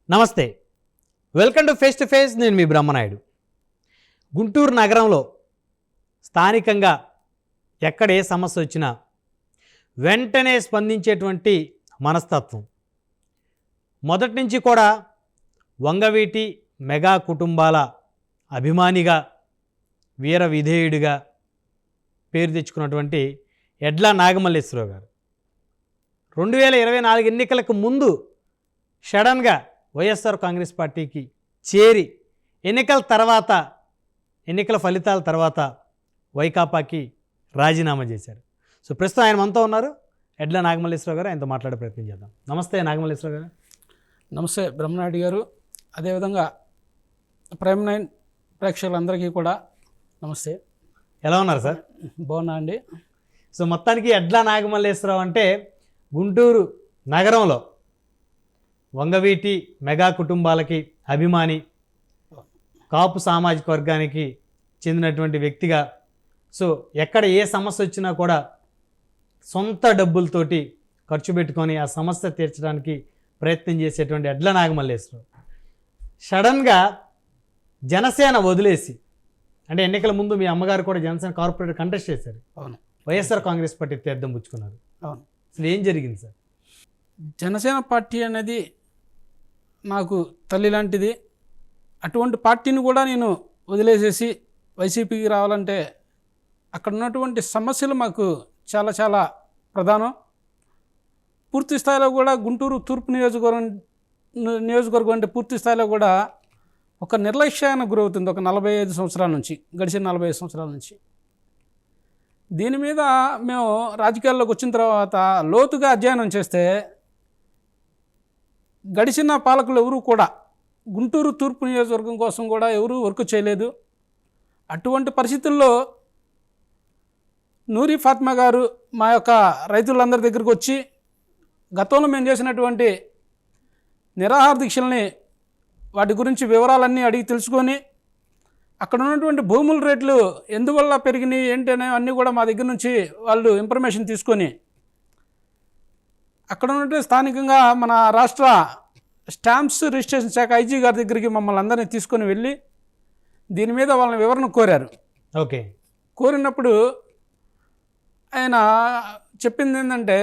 నమస్తే, welcome to face to face. నేను మీ బ్రహ్మనాయుడు. గుంటూరు నగరంలో స్థానికంగా ఎక్కడ ఏ సమస్య వచ్చినా వెంటనే స్పందించేటువంటి మనస్తత్వం, మొదటి నుంచి కూడా వంగవీటి మెగా కుటుంబాల అభిమానిగా, వీర విధేయుడిగా పేరు తెచ్చుకున్నటువంటి ఎడ్ల నాగమల్లేశ్వరరావు గారు 2024 ఎన్నికలకు ముందు సడన్గా వైఎస్ఆర్ కాంగ్రెస్ పార్టీకి చేరి ఎన్నికల ఫలితాల తర్వాత వైకాపాకి రాజీనామా చేశారు. సో ప్రస్తుతం ఆయన మనతో ఉన్నారు, ఎడ్ల నాగమల్లేశ్వరరావు గారు. ఆయనతో మాట్లాడే ప్రయత్నం చేద్దాం. నమస్తే నాగమల్లేశ్వరరావు గారు. నమస్తే బ్రహ్మనాయుడు గారు. అదేవిధంగా ప్రైమ్ 9 ప్రేక్షకులందరికీ కూడా నమస్తే. ఎలా ఉన్నారు సార్? బాగున్నా అండి. సో మొత్తానికి ఎడ్ల నాగమల్లేశ్వరరావు అంటే గుంటూరు నగరంలో వంగవీటి మెగా కుటుంబాలకి అభిమాని, కాపు సామాజిక వర్గానికి చెందినటువంటి వ్యక్తిగా, సో ఎక్కడ ఏ సమస్య వచ్చినా కూడా సొంత డబ్బులతోటి ఖర్చు పెట్టుకొని ఆ సమస్య తీర్చడానికి ప్రయత్నం చేసేటువంటి ఎడ్ల నాగమల్లేశ్వరరావు సడన్గా జనసేన వదిలేసి, అంటే ఎన్నికల ముందు మీ అమ్మగారు కూడా జనసేన కార్పొరేటర్ కంటెస్ట్ చేశారు. అవును. వైఎస్ఆర్ కాంగ్రెస్ పార్టీ తీర్థం పుచ్చుకున్నారు. అవును. అసలు ఏం జరిగింది సార్? జనసేన పార్టీ అనేది నాకు తల్లి లాంటిది. అటువంటి పార్టీని కూడా నేను వదిలేసేసి వైసీపీకి రావాలంటే అక్కడ ఉన్నటువంటి సమస్యలు మాకు చాలా చాలా ప్రధానం. పూర్తి స్థాయిలో కూడా గుంటూరు తూర్పు నియోజకవర్గం అంటే పూర్తి స్థాయిలో కూడా ఒక నిర్లక్ష్యానికి గురవుతుంది. ఒక 45 సంవత్సరాల నుంచి, గడిచిన 45 సంవత్సరాల నుంచి. దీని మీద మేము రాజకీయాల్లోకి వచ్చిన తర్వాత లోతుగా అధ్యయనం చేస్తే గడిచిన పాలకులు ఎవరూ కూడా గుంటూరు తూర్పు నియోజకవర్గం కోసం కూడా ఎవరూ వర్క్ చేయలేదు. అటువంటి పరిస్థితుల్లో నూరి ఫాతిమా గారు మా యొక్క రైతులందరి దగ్గరికి వచ్చి గతంలో మేము చేసినటువంటి నిరాహార దీక్షల్ని, వాటి గురించి వివరాలన్నీ అడిగి తెలుసుకొని, అక్కడ ఉన్నటువంటి భూముల రేట్లు ఎందువల్ల పెరిగినాయి ఏంటనే అన్నీ కూడా మా దగ్గర నుంచి వాళ్ళు ఇన్ఫర్మేషన్ తీసుకొని, అక్కడ ఉన్నటువంటి స్థానికంగా మన రాష్ట్ర స్టాంప్స్ రిజిస్ట్రేషన్ శాఖ ఐజీ గారి దగ్గరికి మమ్మల్ని అందరినీ తీసుకొని వెళ్ళి దీని మీద వాళ్ళని వివరణ కోరారు. ఓకే. కోరినప్పుడు ఆయన చెప్పింది ఏంటంటే,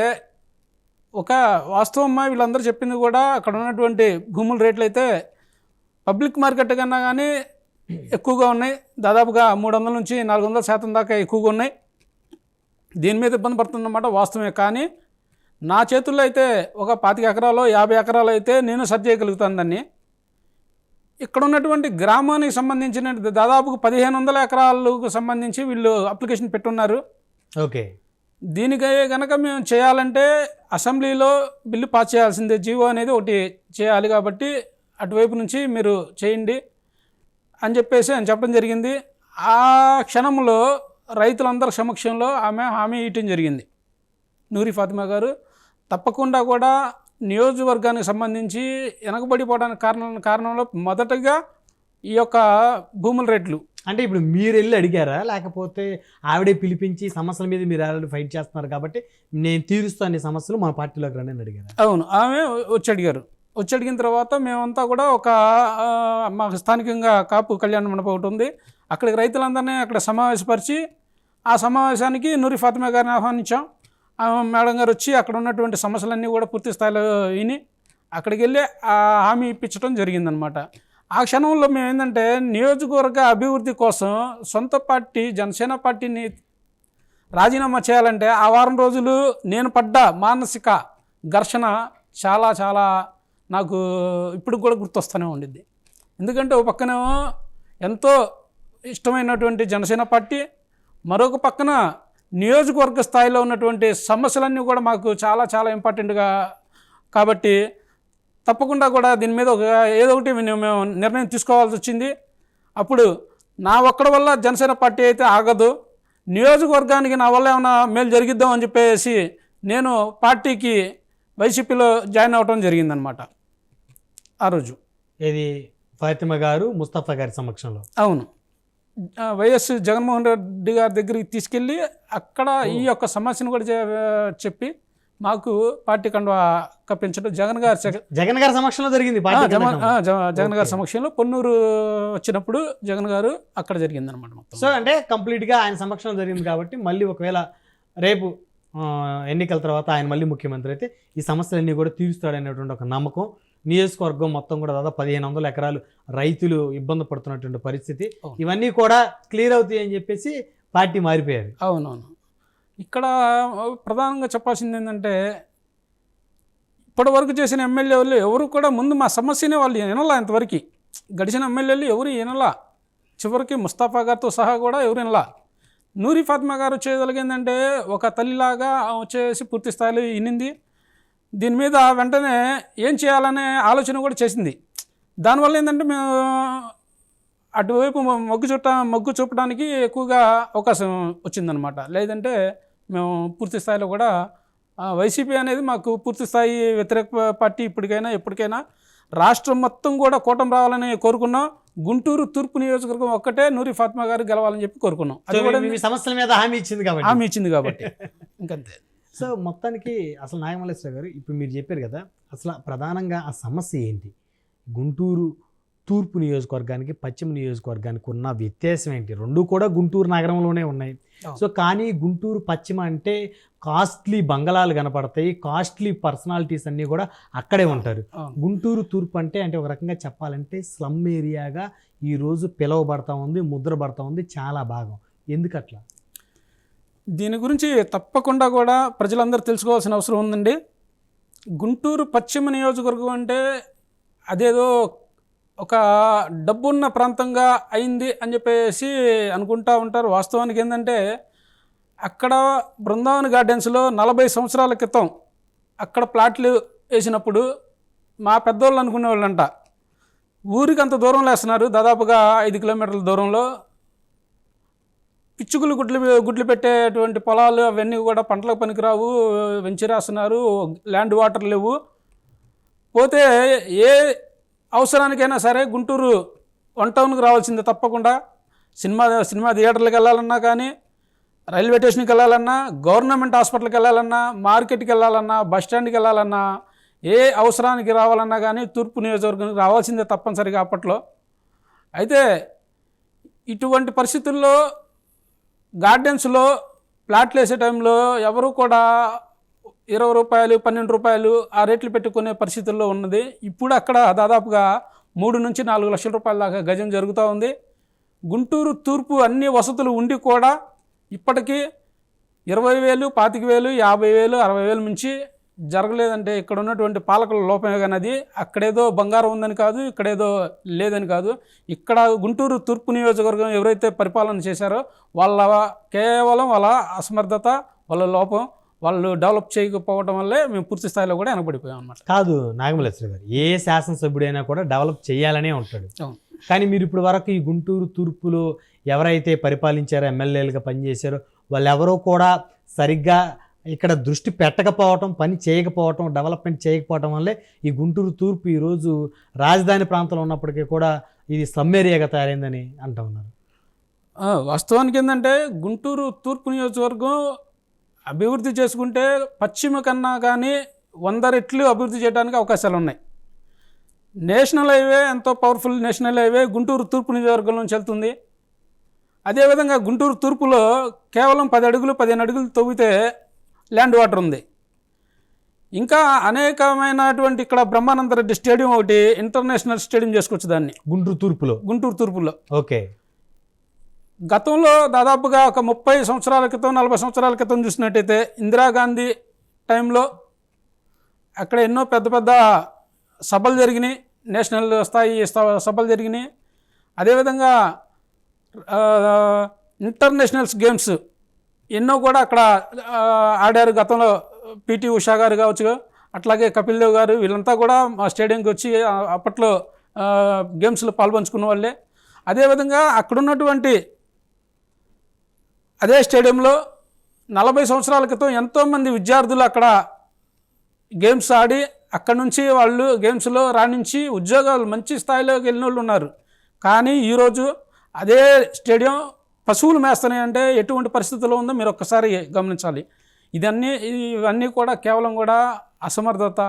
ఒక వాస్తవమ్మా వీళ్ళందరూ చెప్పింది కూడా అక్కడ ఉన్నటువంటి భూముల రేట్లు అయితే పబ్లిక్ మార్కెట్ కన్నా కానీ ఎక్కువగా ఉన్నాయి. దాదాపుగా 300 నుంచి 400% దాకా ఎక్కువగా ఉన్నాయి. దీని మీద ఇబ్బంది పడుతుందన్నమాట, వాస్తవమే. కానీ నా చేతుల్లో అయితే ఒక 25 ఎకరాలు 50 ఎకరాలు అయితే నేను సర్చ్ చేయగలుగుతాను దాన్ని. ఇక్కడ ఉన్నటువంటి గ్రామానికి సంబంధించిన దాదాపుగా 1500 ఎకరాలకు సంబంధించి వీళ్ళు అప్లికేషన్ పెట్టున్నారు. ఓకే. దీనికి కనుక మేము చేయాలంటే అసెంబ్లీలో బిల్లు పాస్ చేయాల్సిందే, జీవో అనేది ఒకటి చేయాలి. కాబట్టి అటువైపు నుంచి మీరు చేయండి అని చెప్పేసి ఆయన చెప్పడం జరిగింది. ఆ క్షణంలో రైతులందరి సమక్షంలో ఆమె హామీ ఇవ్వటం జరిగింది. నూరి ఫాతిమా గారు తప్పకుండా కూడా నియోజకవర్గానికి సంబంధించి వెనకబడిపోవడానికి కారణంలో మొదటగా ఈ యొక్క భూముల రేట్లు. అంటే ఇప్పుడు మీరు వెళ్ళి అడిగారా, లేకపోతే ఆవిడే పిలిపించి సమస్యల మీద మీరు ఆల్రెడీ ఫైట్ చేస్తున్నారు కాబట్టి నేను తీరుస్తాను ఈ సమస్యలు మన పార్టీలోకి రండి అని అడిగారా? అవును, ఆమె వచ్చి అడిగారు. వచ్చి అడిగిన తర్వాత మేమంతా కూడా ఒక మాకు స్థానికంగా కాపు కళ్యాణ మండపం ఒకటి ఉంది, అక్కడికి రైతులందరినీ అక్కడ సమావేశపరిచి ఆ సమావేశానికి నూరి ఫాతిమా గారిని ఆహ్వానించాం. మేడం గారు వచ్చి అక్కడ ఉన్నటువంటి సమస్యలన్నీ కూడా పూర్తి స్థాయిలో విని అక్కడికి వెళ్ళి ఆ హామీ ఇప్పించడం జరిగిందనమాట. ఆ క్షణంలో మేము ఏంటంటే నియోజకవర్గ అభివృద్ధి కోసం సొంత పార్టీ జనసేన పార్టీని రాజీనామా చేయాలంటే ఆ వారం రోజులు నేను పడ్డ మానసిక ఘర్షణ చాలా చాలా నాకు ఇప్పుడు కూడా గుర్తొస్తూనే ఉండిద్ది. ఎందుకంటే ఒక పక్కనేమో ఎంతో ఇష్టమైనటువంటి జనసేన పార్టీ, మరొక పక్కన నియోజకవర్గ స్థాయిలో ఉన్నటువంటి సమస్యలన్నీ కూడా మాకు చాలా చాలా ఇంపార్టెంట్గా, కాబట్టి తప్పకుండా కూడా దీని మీద ఏదో ఒకటి మేము నిర్ణయం తీసుకోవాల్సి వచ్చింది. అప్పుడు నా ఒక్కడి వల్ల జనసేన పార్టీ అయితే ఆగదు, నియోజకవర్గానికి నా వల్ల ఏమైనా మేలు జరిగిద్దాం అని చెప్పేసి నేను పార్టీకి వైసీపీలో జాయిన్ అవ్వడం జరిగిందనమాట. ఆ రోజు ఇది ఫాతిమా గారు ముస్తఫా గారి సమక్షంలో. అవును, వైఎస్ జగన్మోహన్ రెడ్డి గారి దగ్గరికి తీసుకెళ్ళి అక్కడ ఈ యొక్క సమస్యను కూడా చెప్పి మాకు పార్టీ కండువా కప్పించడం జగన్ గారి సమక్షంలో జరిగింది పార్టీ జగన్ గారి సమక్షంలో పొన్నూరు వచ్చినప్పుడు జగన్ గారు అక్కడ జరిగింది అనమాట మొత్తం. సో అంటే కంప్లీట్గా ఆయన సమక్షంలో జరిగింది కాబట్టి మళ్ళీ ఒకవేళ రేపు ఎన్నికల తర్వాత ఆయన మళ్ళీ ముఖ్యమంత్రి అయితే ఈ సమస్యలన్నీ కూడా తీరుస్తాడనేటువంటి ఒక నమ్మకం, నియోజకవర్గం మొత్తం కూడా దాదాపు 1500 ఎకరాలు రైతులు ఇబ్బంది పడుతున్నటువంటి పరిస్థితి, ఇవన్నీ కూడా క్లియర్ అవుతాయి అని చెప్పేసి పార్టీ మారిపోయారు. అవునవును. ఇక్కడ ప్రధానంగా చెప్పాల్సింది ఏంటంటే ఇప్పటి వరకు చేసిన ఎమ్మెల్యేలు ఎవరు కూడా ముందు మా సమస్యనే వాళ్ళు వినలా. ఇంతవరకు గడిచిన ఎమ్మెల్యేలు ఎవరు వినలా. చివరికి ముస్తాఫా గారితో సహా కూడా ఎవరు వినలా. నూరి ఫాతిమా గారు చేయగలిగిందంటే ఒక తల్లిలాగా వచ్చేసి పూర్తి స్థాయిలో వినింది. దీని మీద వెంటనే ఏం చేయాలనే ఆలోచన కూడా చేసింది. దానివల్ల ఏంటంటే మేము అటువైపు మొగ్గు చూపడానికి ఎక్కువగా అవకాశం వచ్చిందనమాట. లేదంటే మేము పూర్తి స్థాయిలో కూడా వైసీపీ అనేది మాకు పూర్తి స్థాయి వ్యతిరేక పార్టీ ఇప్పటికైనా ఎప్పటికైనా. రాష్ట్రం మొత్తం కూడా కూటమి రావాలని కోరుకున్నాం. గుంటూరు తూర్పు నియోజకవర్గం ఒక్కటే నూరి ఫాతిమా గారు గెలవాలని చెప్పి కోరుకున్నాం. అది కూడా సమస్యల మీద హామీ ఇచ్చింది కాబట్టి ఇంకంతే. సో మొత్తానికి అసలు నాగమల్లేశ్వర గారు ఇప్పుడు మీరు చెప్పారు కదా, అసలు ప్రధానంగా ఆ సమస్య ఏంటి? గుంటూరు తూర్పు నియోజకవర్గానికి పశ్చిమ నియోజకవర్గానికి ఉన్న వ్యత్యాసం ఏంటి? రెండు కూడా గుంటూరు నగరంలోనే ఉన్నాయి. సో కానీ గుంటూరు పశ్చిమ అంటే కాస్ట్లీ బంగళాలు కనపడతాయి, కాస్ట్లీ పర్సనాలిటీస్ అన్నీ కూడా అక్కడే ఉంటారు. గుంటూరు తూర్పు అంటే ఒక రకంగా చెప్పాలంటే స్లమ్ ఏరియాగా ఈరోజు పిలువబడతా ఉంది, ముద్ర పడతా ఉంది చాలా భాగం. ఎందుకట్లా? దీని గురించి తప్పకుండా కూడా ప్రజలందరూ తెలుసుకోవాల్సిన అవసరం ఉందండి. గుంటూరు పశ్చిమ నియోజకవర్గం అంటే అదేదో ఒక డబ్బున్న ప్రాంతంగా అయింది అని చెప్పేసి అనుకుంటూ ఉంటారు. వాస్తవానికి ఏంటంటే అక్కడ బృందావన్ గార్డెన్స్లో 40 సంవత్సరాల క్రితం అక్కడ ప్లాట్లు వేసినప్పుడు మా పెద్దోళ్ళు అనుకునేవాళ్ళంట ఊరికి అంత దూరంలో వేస్తున్నారు, దాదాపుగా 5 కిలోమీటర్ల దూరంలో పిచ్చుకలు గుడ్లు పెట్టేటువంటి పొలాలు అవన్నీ కూడా పంటలకు పనికిరావు, వెంచిరేస్తున్నారు, ల్యాండ్ వాటర్ లేవు. పోతే ఏ అవసరానికైనా సరే గుంటూరు 1 టౌన్కి రావాల్సిందే తప్పకుండా. సినిమా థియేటర్లకు వెళ్ళాలన్నా కానీ, రైల్వే స్టేషన్కి వెళ్ళాలన్నా, గవర్నమెంట్ హాస్పిటల్కి వెళ్ళాలన్నా, మార్కెట్కి వెళ్ళాలన్నా, బస్ స్టాండ్కి వెళ్ళాలన్నా, ఏ అవసరానికి రావాలన్నా కానీ తూర్పు నియోజకవర్గానికి రావాల్సిందే తప్పనిసరిగా అప్పట్లో. అయితే ఇటువంటి పరిస్థితుల్లో గార్డెన్స్లో ప్లాట్లు వేసే టైంలో ఎవరు కూడా 20 రూపాయలు 12 రూపాయలు ఆ రేట్లు పెట్టుకునే పరిస్థితుల్లో ఉన్నది. ఇప్పుడు అక్కడ దాదాపుగా 3 నుంచి 4 లక్షల రూపాయల దాకా గజం జరుగుతూ ఉంది. గుంటూరు తూర్పు అన్ని వసతులు ఉండి కూడా ఇప్పటికీ 20,000, 25,000, 50,000, 60,000 మించి జరగలేదంటే ఇక్కడ ఉన్నటువంటి పాలకుల లోపమే కానీ అది అక్కడేదో బంగారం ఉందని కాదు, ఇక్కడేదో లేదని కాదు. ఇక్కడ గుంటూరు తూర్పు నియోజకవర్గం ఎవరైతే పరిపాలన చేశారో కేవలం వాళ్ళ అసమర్థత, వాళ్ళ లోపం, వాళ్ళు డెవలప్ చేయకపోవడం వల్లే మేము పూర్తి స్థాయిలో కూడా వెనకబడిపోయాం అన్నమాట. కాదు నాగమల్లేశ్వర గారు, ఏ శాసనసభ్యుడైనా కూడా డెవలప్ చేయాలనే ఉంటాడు. కానీ మీరు ఇప్పుడు వరకు ఈ గుంటూరు తూర్పులో ఎవరైతే పరిపాలించారో, ఎమ్మెల్యేలుగా పనిచేశారో వాళ్ళెవరో కూడా సరిగ్గా ఇక్కడ దృష్టి పెట్టకపోవటం, పని చేయకపోవటం, డెవలప్మెంట్ చేయకపోవటం వల్లే ఈ గుంటూరు తూర్పు ఈరోజు రాజధాని ప్రాంతంలో ఉన్నప్పటికీ కూడా ఇది స్లమ్ ఏరియాగా తయారైందని అంటూ ఉన్నారు. వాస్తవానికి ఏంటంటే గుంటూరు తూర్పు నియోజకవర్గం అభివృద్ధి చేసుకుంటే పశ్చిమ కన్నా కానీ 100 రెట్లు అభివృద్ధి చేయడానికి అవకాశాలు ఉన్నాయి. నేషనల్ హైవే ఎంతో పవర్ఫుల్ నేషనల్ హైవే గుంటూరు తూర్పు నియోజకవర్గం నుంచి వెళ్తుంది. అదేవిధంగా గుంటూరు తూర్పులో కేవలం 10 అడుగులు 15 అడుగులు తవ్వితే ల్యాండ్ వాటర్ ఉంది. ఇంకా అనేకమైనటువంటి ఇక్కడ బ్రహ్మానంద రెడ్డి స్టేడియం ఒకటి ఇంటర్నేషనల్ స్టేడియం చేసుకోవచ్చు దాన్ని గుంటూరు తూర్పులో. ఓకే. గతంలో దాదాపుగా ఒక 30 సంవత్సరాల క్రితం 40 సంవత్సరాల క్రితం చూసినట్టయితే ఇందిరాగాంధీ టైంలో అక్కడ ఎన్నో పెద్ద పెద్ద సభలు జరిగినాయి, నేషనల్ స్థాయి సభలు జరిగినాయి. అదేవిధంగా ఇంటర్నేషనల్స్ గేమ్స్ ఎన్నో కూడా అక్కడ ఆడారు. గతంలో పిటి ఉషా గారు కావచ్చు, అట్లాగే కపిల్ దేవ్ గారు, వీళ్ళంతా కూడా మా స్టేడియంకి వచ్చి అప్పట్లో గేమ్స్లో పాల్పంచుకున్న వాళ్ళే. అదేవిధంగా అక్కడున్నటువంటి అదే స్టేడియంలో 40 సంవత్సరాల క్రితం ఎంతోమంది విద్యార్థులు అక్కడ గేమ్స్ ఆడి అక్కడ నుంచి వాళ్ళు గేమ్స్లో రాణించి ఉద్యోగాలు మంచి స్థాయిలోకి వెళ్ళిన వాళ్ళు ఉన్నారు. కానీ ఈరోజు అదే స్టేడియం పశువులు మేస్తున్నాయంటే ఎటువంటి పరిస్థితుల్లో ఉందో మీరు ఒక్కసారి గమనించాలి. ఇవన్నీ కూడా కేవలం కూడా అసమర్థత,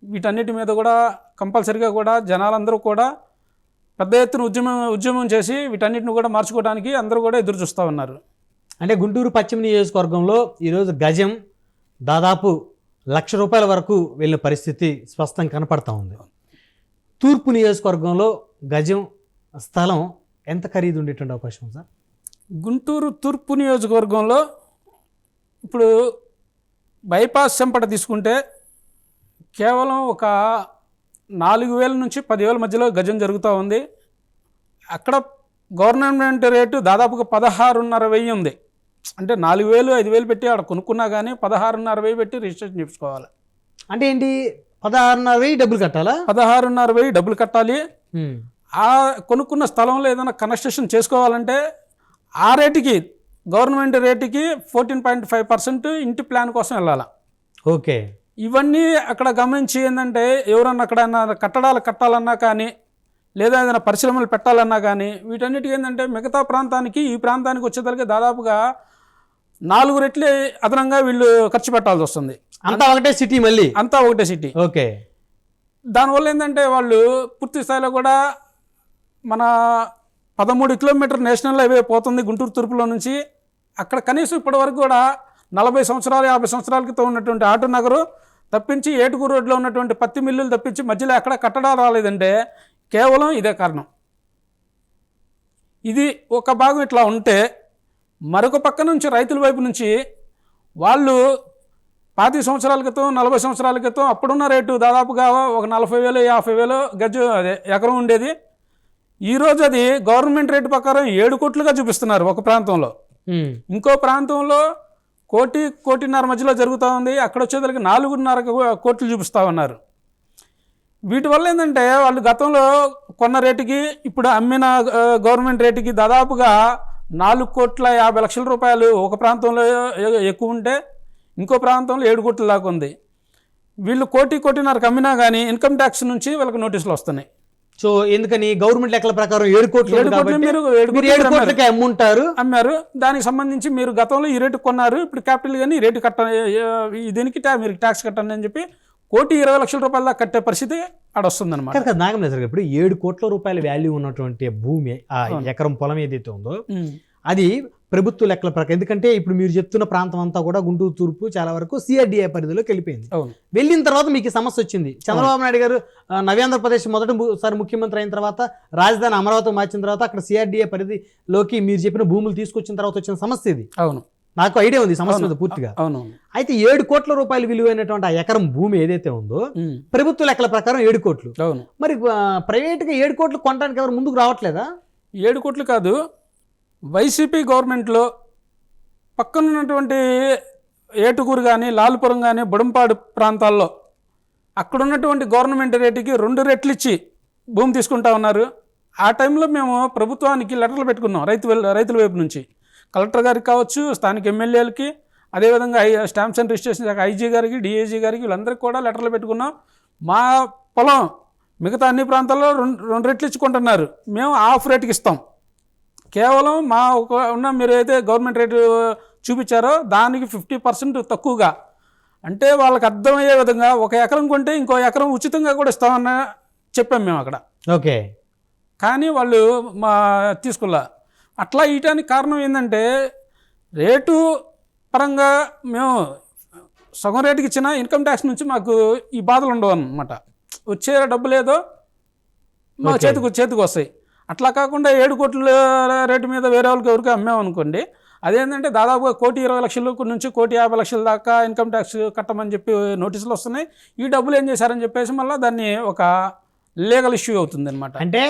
వీటన్నిటి మీద కూడా కంపల్సరిగా కూడా జనాలందరూ కూడా పెద్ద ఎత్తున ఉద్యమం చేసి వీటన్నిటిని కూడా మార్చుకోవడానికి అందరూ కూడా ఎదురు చూస్తూ ఉన్నారు. అంటే గుంటూరు పశ్చిమ నియోజకవర్గంలో ఈరోజు గజం దాదాపు ₹1,00,000 వరకు వెళ్ళిన పరిస్థితి స్పష్టంగా కనపడతా ఉంది. తూర్పు నియోజకవర్గంలో గజం స్థలం ఎంత ఖరీదు ఉండేటువంటి అవకాశం సార్? గుంటూరు తూర్పు నియోజకవర్గంలో ఇప్పుడు బైపాస్ చెంపట తీసుకుంటే కేవలం ఒక 4,000 నుంచి 10,000 మధ్యలో గజం జరుగుతూ ఉంది. అక్కడ గవర్నమెంట్ రేటు దాదాపుగా 16,500 ఉంది. అంటే 4,000 5,000 పెట్టి అక్కడ కొనుక్కున్నా కానీ 16,500 పెట్టి రిజిస్ట్రేషన్ చేయించుకోవాలి. అంటే ఏంటి 16,500 డబ్బులు కట్టాలా? 16,500 డబ్బులు కట్టాలి. ఆ కొనుక్కున్న స్థలంలో ఏదైనా కన్స్ట్రక్షన్ చేసుకోవాలంటే ఆ రేటుకి గవర్నమెంట్ రేటుకి 14.5% ఇంటి ప్లాన్ కోసం వెళ్ళాలి. ఓకే. ఇవన్నీ అక్కడ గమనించి ఏంటంటే ఎవరన్నా అక్కడ కట్టడాలు కట్టాలన్నా కానీ లేదా ఏదైనా పరిశ్రమలు పెట్టాలన్నా కానీ వీటన్నిటికీ ఏంటంటే మిగతా ప్రాంతానికి ఈ ప్రాంతానికి వచ్చేసరికి దాదాపుగా 4 రెట్లు అదనంగా వీళ్ళు ఖర్చు పెట్టాల్సి వస్తుంది. అంతా ఒకటే సిటీ, మళ్ళీ అంతా ఒకటే సిటీ. ఓకే. దానివల్ల ఏంటంటే వాళ్ళు పూర్తి స్థాయిలో కూడా మన 13 కిలోమీటర్ నేషనల్ హైవే పోతుంది గుంటూరు తూర్పులో నుంచి. అక్కడ కనీసం ఇప్పటి వరకు కూడా 40 సంవత్సరాలు 50 సంవత్సరాల క్రితం ఉన్నటువంటి ఆటో నగరు తప్పించి ఏటుకూరు రోడ్లో ఉన్నటువంటి పత్తి మిల్లులు తప్పించి మధ్యలో ఎక్కడ కట్టడాలు రాలేదంటే కేవలం ఇదే కారణం. ఇది ఒక భాగం ఇట్లా ఉంటే మరొక పక్క నుంచి రైతుల వైపు నుంచి వాళ్ళు 25 సంవత్సరాల క్రితం 40 సంవత్సరాల క్రితం అప్పుడున్న రేటు దాదాపుగా ఒక 40,000 50,000 గజం అదే ఎకరం ఉండేది. ఈరోజు అది గవర్నమెంట్ రేటు ప్రకారం 7 కోట్లుగా చూపిస్తున్నారు ఒక ప్రాంతంలో. ఇంకో ప్రాంతంలో 1-1.5 మధ్యలో జరుగుతూ ఉంది. అక్కడ వచ్చేసరికి 4.5 కోట్లు చూపిస్తూ ఉన్నారు. వీటి వల్ల ఏంటంటే వాళ్ళు గతంలో కొన్న రేటుకి ఇప్పుడు అమ్మిన గవర్నమెంట్ రేటుకి దాదాపుగా 4,50,00,000 రూపాయలు ఒక ప్రాంతంలో ఎక్కువ ఉంటే ఇంకో ప్రాంతంలో 7 కోట్ల దాకా ఉంది. వీళ్ళు 1-1.5 అమ్మినా కానీ ఇన్కమ్ ట్యాక్స్ నుంచి వీళ్ళకి నోటీసులు వస్తున్నాయి. సో ఎందుకని గవర్నమెంట్ లెక్కల ప్రకారం 7 కోట్లు అమ్మారు. దానికి సంబంధించి మీరు గతంలో ఈ రేటు కొన్నారు, ఇప్పుడు క్యాపిటల్ కానీ ఈ రేటు దీనికి మీరు ట్యాక్స్ కట్టండి అని చెప్పి 1,20,00,000 రూపాయల దాకా కట్టే పరిస్థితి ఆడ వస్తుంది అనమాట. నాగమేశ్వర గారు, ఇప్పుడు 7 కోట్ల రూపాయల వాల్యూ ఉన్నటువంటి భూమి, ఆ ఎకరం పొలం ఏదైతే ఉందో అది ప్రభుత్వ లెక్కల ప్రకారం, ఎందుకంటే ఇప్పుడు మీరు చెప్తున్న ప్రాంతం అంతా కూడా గుంటూరు తూర్పు చాలా వరకు సిఆర్డీఏ పరిధిలోకి వెళ్ళిపోయింది. వెళ్ళిన తర్వాత మీకు సమస్య వచ్చింది. చంద్రబాబు నాయుడు గారు నవ్యాంధ్రప్రదేశ్ మొదటిసారి ముఖ్యమంత్రి అయిన తర్వాత రాజధాని అమరావతి మార్చిన తర్వాత అక్కడ సిఆర్డీఏ పరిధిలోకి మీరు చెప్పిన భూములు తీసుకొచ్చిన తర్వాత వచ్చిన సమస్య ఇది. అవును, నాకు ఐడియా ఉంది సమస్య మీద పూర్తిగా. అయితే 7 కోట్ల రూపాయలు విలువైనటువంటి ఆ ఎకరం భూమి ఏదైతే ఉందో ప్రభుత్వ లెక్కల ప్రకారం 7 కోట్లు. మరి ప్రైవేట్గా 7 కోట్లు కొనడానికి ఎవరు ముందుకు రావట్లేదా? 7 కోట్లు కాదు, వైసీపీ గవర్నమెంట్లో పక్కనున్నటువంటి ఏటుకూరు కానీ లాల్పురం కానీ బుడంపాడు ప్రాంతాల్లో అక్కడ ఉన్నటువంటి గవర్నమెంట్ రేటుకి 2 రెట్లు ఇచ్చి భూమి తీసుకుంటా ఉన్నారు. ఆ టైంలో మేము ప్రభుత్వానికి లెటర్లు పెట్టుకున్నాం రైతుల వైపు నుంచి. కలెక్టర్ గారికి కావచ్చు, స్థానిక ఎమ్మెల్యేలకి, అదేవిధంగా స్టాంప్స్ అండ్ రిజిస్ట్రేషన్ ఐజీ గారికి, డిఐజీ గారికి, వీళ్ళందరికీ కూడా లెటర్లు పెట్టుకున్నాం. మా పొలం మిగతా అన్ని ప్రాంతాల్లో 2 రెట్లు ఇచ్చుకుంటున్నారు, మేము హాఫ్ రేటుకి ఇస్తాం. కేవలం మా ఉన్న మీరు అయితే గవర్నమెంట్ రేటు చూపించారో దానికి 50% తక్కువగా, అంటే వాళ్ళకి అర్థమయ్యే విధంగా 1 ఎకరం కొంటే ఇంకో ఎకరం ఉచితంగా కూడా ఇస్తామని చెప్పాం మేము అక్కడ. ఓకే. కానీ వాళ్ళు తీసుకున్నా. అట్లా ఇయటానికి కారణం ఏంటంటే రేటు పరంగా మేము సగం రేటుకి ఇచ్చిన ఇన్కమ్ ట్యాక్స్ నుంచి మాకు ఈ బాధలు ఉండవు అన్నమాట. వచ్చే డబ్బులు ఏదో మా చేతికి వస్తాయి. అట్లా కాకుండా 7 కోట్ల రేటు మీద వేరే వాళ్ళకి ఎవరికి అమ్మామనుకోండి, అదేంటంటే దాదాపుగా 1,20,00,000 నుంచి 1,50,00,000 దాకా ఇన్కమ్ ట్యాక్స్ కట్టమని చెప్పి నోటీసులు వస్తున్నాయి. ఈ డబ్బులు ఏం చేశారని చెప్పేసి మళ్ళీ దాన్ని ఒక లీగల్ ఇష్యూ అవుతుంది అనమాట. అంటే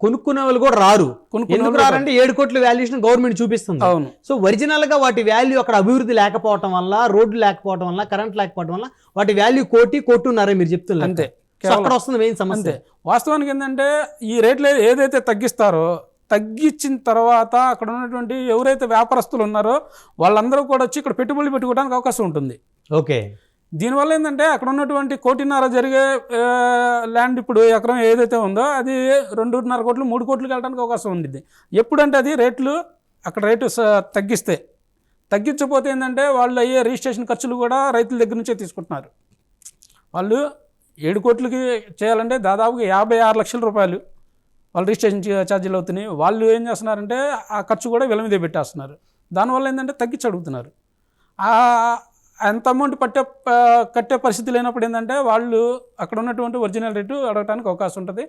కొనుక్కునే వాళ్ళు కూడా రారు. ఎందుకు రారంటే 7 కోట్ల వాల్యూషన్ గవర్నమెంట్ చూపిస్తుంది. అవును. సో ఒరిజినల్ గా వాటి వాల్యూ అక్కడ అభివృద్ధి లేకపోవడం వల్ల, రోడ్లు లేకపోవడం వల్ల, కరెంట్ లేకపోవడం వల్ల వాటి వాల్యూ 1,00,00,000 మీరు చెప్తున్నారు. అంతే, అక్కడ వస్తుంది మెయిన్ సమస్య. వాస్తవానికి ఏంటంటే ఈ రేట్లు ఏదైతే తగ్గిస్తారో, తగ్గించిన తర్వాత అక్కడ ఉన్నటువంటి ఎవరైతే వ్యాపారస్తులు ఉన్నారో వాళ్ళందరూ కూడా వచ్చి ఇక్కడ పెట్టుబడులు పెట్టుకోవడానికి అవకాశం ఉంటుంది. ఓకే. దీనివల్ల ఏంటంటే అక్కడ ఉన్నటువంటి 1,50,00,000 జరిగే ల్యాండ్ ఇప్పుడు ఎకరం ఏదైతే ఉందో అది 2.5 కోట్లు 3 కోట్లకి వెళ్ళడానికి అవకాశం ఉంటుంది. ఎప్పుడంటే అది రేట్లు అక్కడ రేటు తగ్గిస్తే తగ్గించకపోతే ఏంటంటే వాళ్ళు అయ్యే రిజిస్ట్రేషన్ ఖర్చులు కూడా రైతుల దగ్గర నుంచే తీసుకుంటున్నారు. వాళ్ళు 7 కోట్లకి చేయాలంటే దాదాపుగా 56 లక్షల రూపాయలు వాళ్ళు రిజిస్ట్రేషన్ ఛార్జీలు అవుతున్నాయి. వాళ్ళు ఏం చేస్తున్నారంటే ఆ ఖర్చు కూడా వీళ్ళ మీదే పెట్టేస్తున్నారు. దానివల్ల ఏంటంటే తగ్గించి అడుగుతున్నారు. ఎంత అమౌంట్ కట్టే పరిస్థితి లేనప్పుడు ఏంటంటే వాళ్ళు అక్కడ ఉన్నటువంటి ఒరిజినల్ రేటు అడగడానికి అవకాశం ఉంటుంది,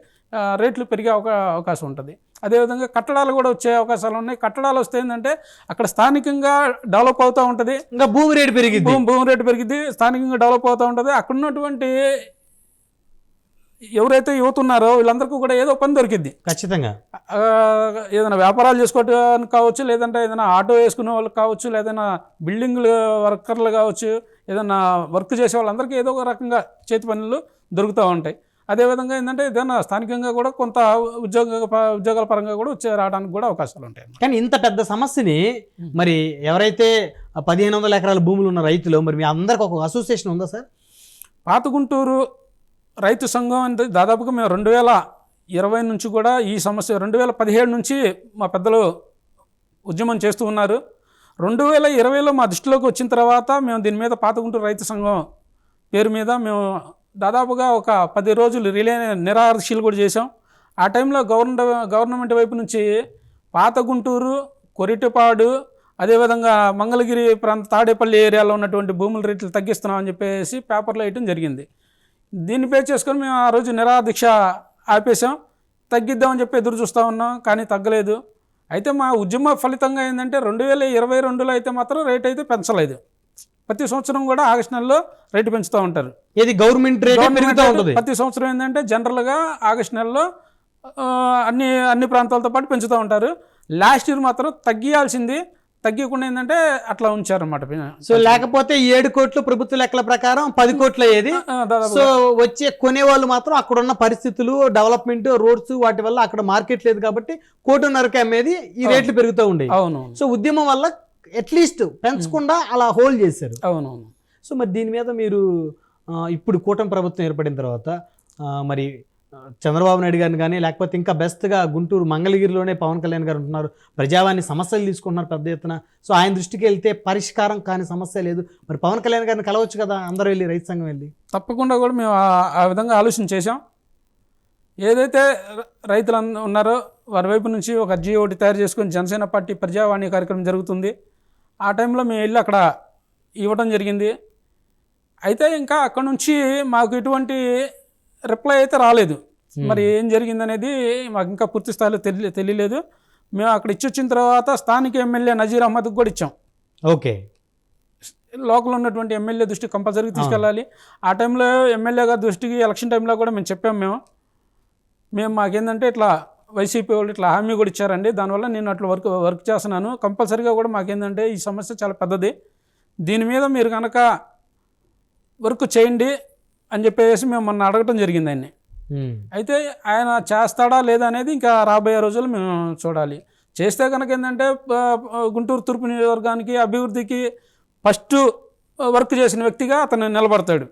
రేట్లు పెరిగే అవకాశం ఉంటుంది. అదేవిధంగా కట్టడాలు కూడా వచ్చే అవకాశాలు ఉన్నాయి. కట్టడాలు వస్తే ఏంటంటే అక్కడ స్థానికంగా డెవలప్ అవుతూ ఉంటుంది, ఇంకా భూమి రేటు పెరిగింది, భూమి రేటు పెరిగింది, స్థానికంగా డెవలప్ అవుతూ ఉంటుంది. అక్కడ ఉన్నటువంటి ఎవరైతే యువత ఉన్నారో వీళ్ళందరికీ కూడా ఏదో పని దొరికిద్ది ఖచ్చితంగా. ఏదైనా వ్యాపారాలు చేసుకోవడానికి కావచ్చు, లేదంటే ఏదైనా ఆటో వేసుకునే వాళ్ళకి కావచ్చు, లేదైనా బిల్డింగ్లు వర్కర్లు కావచ్చు, ఏదైనా వర్క్ చేసే వాళ్ళందరికీ ఏదో ఒక రకంగా చేతి పనులు దొరుకుతూ ఉంటాయి. అదేవిధంగా ఏంటంటే ఏదైనా స్థానికంగా కూడా కొంత ఉద్యోగాల పరంగా కూడా రావడానికి కూడా అవకాశాలు ఉంటాయి. కానీ ఇంత పెద్ద సమస్యని మరి ఎవరైతే 1500 ఎకరాల భూములు ఉన్న రైతులు, మరి మీ అందరికి ఒక అసోసియేషన్ ఉందా సార్? పాత గుంటూరు రైతు సంఘం అంటే దాదాపుగా మేము 2020 నుంచి కూడా ఈ సమస్య 2017 నుంచి మా పెద్దలు ఉద్యమం చేస్తూ ఉన్నారు. 2020లో మా దృష్టిలోకి వచ్చిన తర్వాత మేము దీని మీద పాత గుంటూరు రైతు సంఘం పేరు మీద మేము దాదాపుగా ఒక 10 రోజులు నిరాహారశీలు కూడా చేసాం. ఆ టైంలో గవర్నమెంట్ వైపు నుంచి పాత గుంటూరు, కొరిటపాడు, అదేవిధంగా మంగళగిరి ప్రాంత తాడేపల్లి ఏరియాలో ఉన్నటువంటి భూముల రేట్లు తగ్గిస్తున్నామని చెప్పేసి పేపర్లో వేయటం జరిగింది. దీన్ని పే చేసుకొని మేము ఆ రోజు నిరాహార దీక్ష ఆపేసాం. తగ్గిద్దామని చెప్పి ఎదురు చూస్తూ ఉన్నాం, కానీ తగ్గలేదు. అయితే మా ఉద్యమ ఫలితంగా ఏంటంటే 2022లో అయితే మాత్రం రేట్ అయితే పెంచలేదు. ప్రతి సంవత్సరం కూడా ఆగస్టు నెలలో రేటు పెంచుతూ ఉంటారు. ఇది గవర్నమెంట్ రేట్ పెరుగుతూ ఉంటుంది. ప్రతి సంవత్సరం ఏంటంటే జనరల్గా ఆగస్టు నెలలో అన్ని ప్రాంతాలతో పాటు పెంచుతూ ఉంటారు. లాస్ట్ ఇయర్ మాత్రం తగ్గియాల్సింది తగ్గకుండా ఏంటంటే అట్లా ఉంచారన్నమాట. సో లేకపోతే 7 కోట్లు ప్రభుత్వ లెక్కల ప్రకారం 10 కోట్లు అయ్యేది. సో వచ్చే కొనేవాళ్ళు మాత్రం అక్కడ ఉన్న పరిస్థితులు, డెవలప్మెంట్, రోడ్స్, వాటి వల్ల అక్కడ మార్కెట్ లేదు కాబట్టి 1.5 అమ్మేది, ఈ రేట్లు పెరుగుతూ ఉండేవి. అవును. సో ఉద్యమం వల్ల అట్లీస్ట్ పెంచకుండా అలా హోల్డ్ చేశారు. అవునవును. సో మరి దీని మీద మీరు ఇప్పుడు కూటమి ప్రభుత్వం ఏర్పడిన తర్వాత మరి చంద్రబాబు నాయుడు గారిని కానీ, లేకపోతే ఇంకా బెస్ట్గా గుంటూరు మంగళగిరిలోనే పవన్ కళ్యాణ్ గారు ఉంటున్నారు, ప్రజావాణి సమస్యలు తీసుకుంటున్నారు పెద్ద ఎత్తున. సో ఆయన దృష్టికి వెళ్తే పరిష్కారం కాని సమస్య లేదు. మరి పవన్ కళ్యాణ్ గారిని కలవచ్చు కదా, అందరూ వెళ్ళి రైతు సంఘం వెళ్ళి. తప్పకుండా కూడా మేము ఆ విధంగా ఆలోచన చేసాం. ఏదైతే రైతులు ఉన్నారో వారి వైపు నుంచి ఒక అర్జీ ఒకటి తయారు చేసుకొని జనసేన పార్టీ ప్రజావాణి కార్యక్రమం జరుగుతుంది. ఆ టైంలో మేము వెళ్ళి అక్కడ ఇవ్వడం జరిగింది. అయితే ఇంకా అక్కడ నుంచి మాకు ఎటువంటి రిప్లై అయితే రాలేదు. మరి ఏం జరిగిందనేది మాకు ఇంకా పూర్తి స్థాయిలో తెలియలేదు. మేము అక్కడ ఇచ్చొచ్చిన తర్వాత స్థానిక ఎమ్మెల్యే నజీర్ అహ్మద్కి కూడా ఇచ్చాం. ఓకే, లోకల్ ఉన్నటువంటి ఎమ్మెల్యే దృష్టికి కంపల్సరీగా తీసుకెళ్ళాలి. ఆ టైంలో ఎమ్మెల్యే గారి దృష్టికి ఎలక్షన్ టైంలో కూడా మేము చెప్పాము. మేము మాకేంటంటే ఇట్లా వైసీపీ వాళ్ళు ఇట్లా హామీ కూడా ఇచ్చారండి, దానివల్ల నేను అట్లా వర్క్ చేస్తున్నాను, కంపల్సరీగా కూడా మాకేంటంటే ఈ సమస్య చాలా పెద్దది, దీని మీద మీరు కనుక వర్క్ చేయండి అని చెప్పేసి మేము మొన్న అడగటం జరిగింది ఆయన్ని. అయితే ఆయన చేస్తాడా లేదా అనేది ఇంకా రాబోయే రోజుల్లో మేము చూడాలి. చేస్తే కనుక ఏంటంటే గుంటూరు తూర్పు నియోజకవర్గానికి అభివృద్ధికి ఫస్ట్ వర్క్ చేసిన వ్యక్తిగా అతను నిలబడతాడు.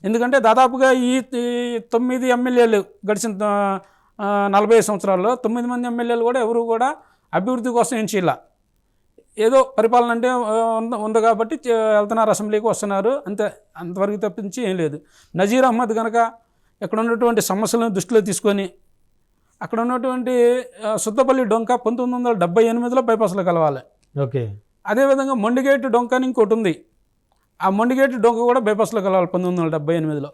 ఎందుకంటే దాదాపుగా ఈ 9 ఎమ్మెల్యేలు గడిచిన 40 సంవత్సరాల్లో 9 మంది ఎమ్మెల్యేలు కూడా ఎవరు కూడా అభివృద్ధి కోసం ఏం చేయాల, ఏదో పరిపాలన అంటే ఉంది కాబట్టి వెళ్తున్నారు, అసెంబ్లీకి వస్తున్నారు అంతే, అంతవరకు తప్పించి ఏం లేదు. నజీర్ అహ్మద్ కనుక ఇక్కడ ఉన్నటువంటి సమస్యలను దృష్టిలో తీసుకొని అక్కడ ఉన్నటువంటి సుద్దపల్లి డొంక 1978లో బైపాస్లో కలవాలి. ఓకే, అదేవిధంగా మొండిగేటు డొంక అని ఇంకోటి ఉంది, ఆ మొండిగేటు డొంక కూడా బైపాస్లో కలవాలి 1978లో.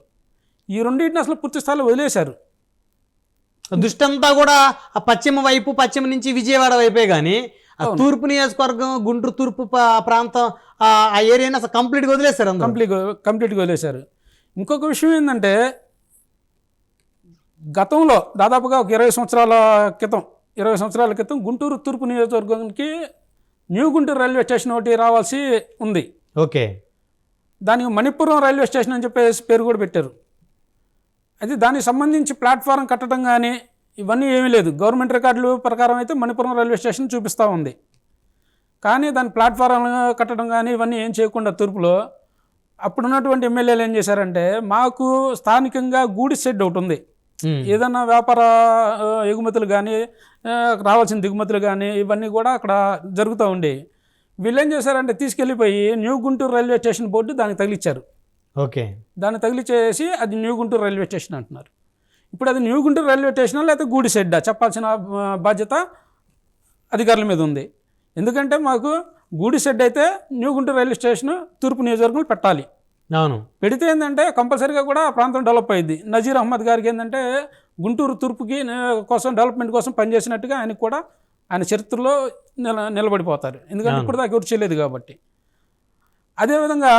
ఈ రెండింటిని అసలు పూర్తి స్థాయిలో వదిలేశారు. దృష్టి అంతా కూడా ఆ పశ్చిమ నుంచి విజయవాడ వైపే, కానీ ఆ తూర్పు నియోజకవర్గం, గుంటూరు తూర్పు ప్రాంతం, ఆ ఏరియాని అసలు కంప్లీట్గా వదిలేశారు. కంప్లీట్గా వదిలేశారు. ఇంకొక విషయం ఏంటంటే గతంలో దాదాపుగా ఒక 20 సంవత్సరాల క్రితం గుంటూరు తూర్పు నియోజకవర్గానికి న్యూ గుంటూరు రైల్వే స్టేషన్ ఒకటి రావాల్సి ఉంది. ఓకే, దానికి మణిపురం రైల్వే స్టేషన్ అని చెప్పేసి పేరు కూడా పెట్టారు. అయితే దానికి సంబంధించి ప్లాట్ఫారం కట్టడం కానీ ఇవన్నీ ఏమీ లేదు. గవర్నమెంట్ రికార్డుల ప్రకారం అయితే మణిపురం రైల్వే స్టేషన్ చూపిస్తూ ఉంది, కానీ దాని ప్లాట్ఫారం కట్టడం కానీ ఇవన్నీ ఏం చేయకుండా తూర్పులో అప్పుడున్నటువంటి ఎమ్మెల్యేలు ఏం చేశారంటే, మాకు స్థానికంగా గూడి షెడ్ ఒకటి ఉంది, ఏదన్నా వ్యాపార ఎగుమతులు కానీ రావాల్సిన దిగుమతులు కానీ ఇవన్నీ కూడా అక్కడ జరుగుతూ ఉండేవి. వీళ్ళు ఏం చేశారంటే తీసుకెళ్ళిపోయి new Guntur railway station board దానికి తగిలిచ్చారు. ఓకే. దాన్ని తగిలిచ్చేసి అది న్యూ గుంటూరు రైల్వే స్టేషన్ అంటున్నారు. ఇప్పుడు అది న్యూ గుంటూరు రైల్వే స్టేషన్ లేకపోతే గూడి షెడ్డా చెప్పాల్సిన బాధ్యత అధికారుల మీద ఉంది. ఎందుకంటే మాకు గూడి షెడ్ అయితే న్యూ గుంటూరు రైల్వే స్టేషన్ తూర్పు నియోజకవర్గంలో పెట్టాలి. అవును. పెడితే ఏంటంటే కంపల్సరీగా కూడా ఆ ప్రాంతం డెవలప్ అయ్యింది. నజీర్ అహ్మద్ గారికి ఏంటంటే గుంటూరు తూర్పుకి కోసం డెవలప్మెంట్ కోసం పనిచేసినట్టుగా ఆయనకు కూడా ఆయన చరిత్రలో నిలబడిపోతారు. ఎందుకంటే ఇప్పుడు దాకా ఎవరు చేయలేదు కాబట్టి. అదేవిధంగా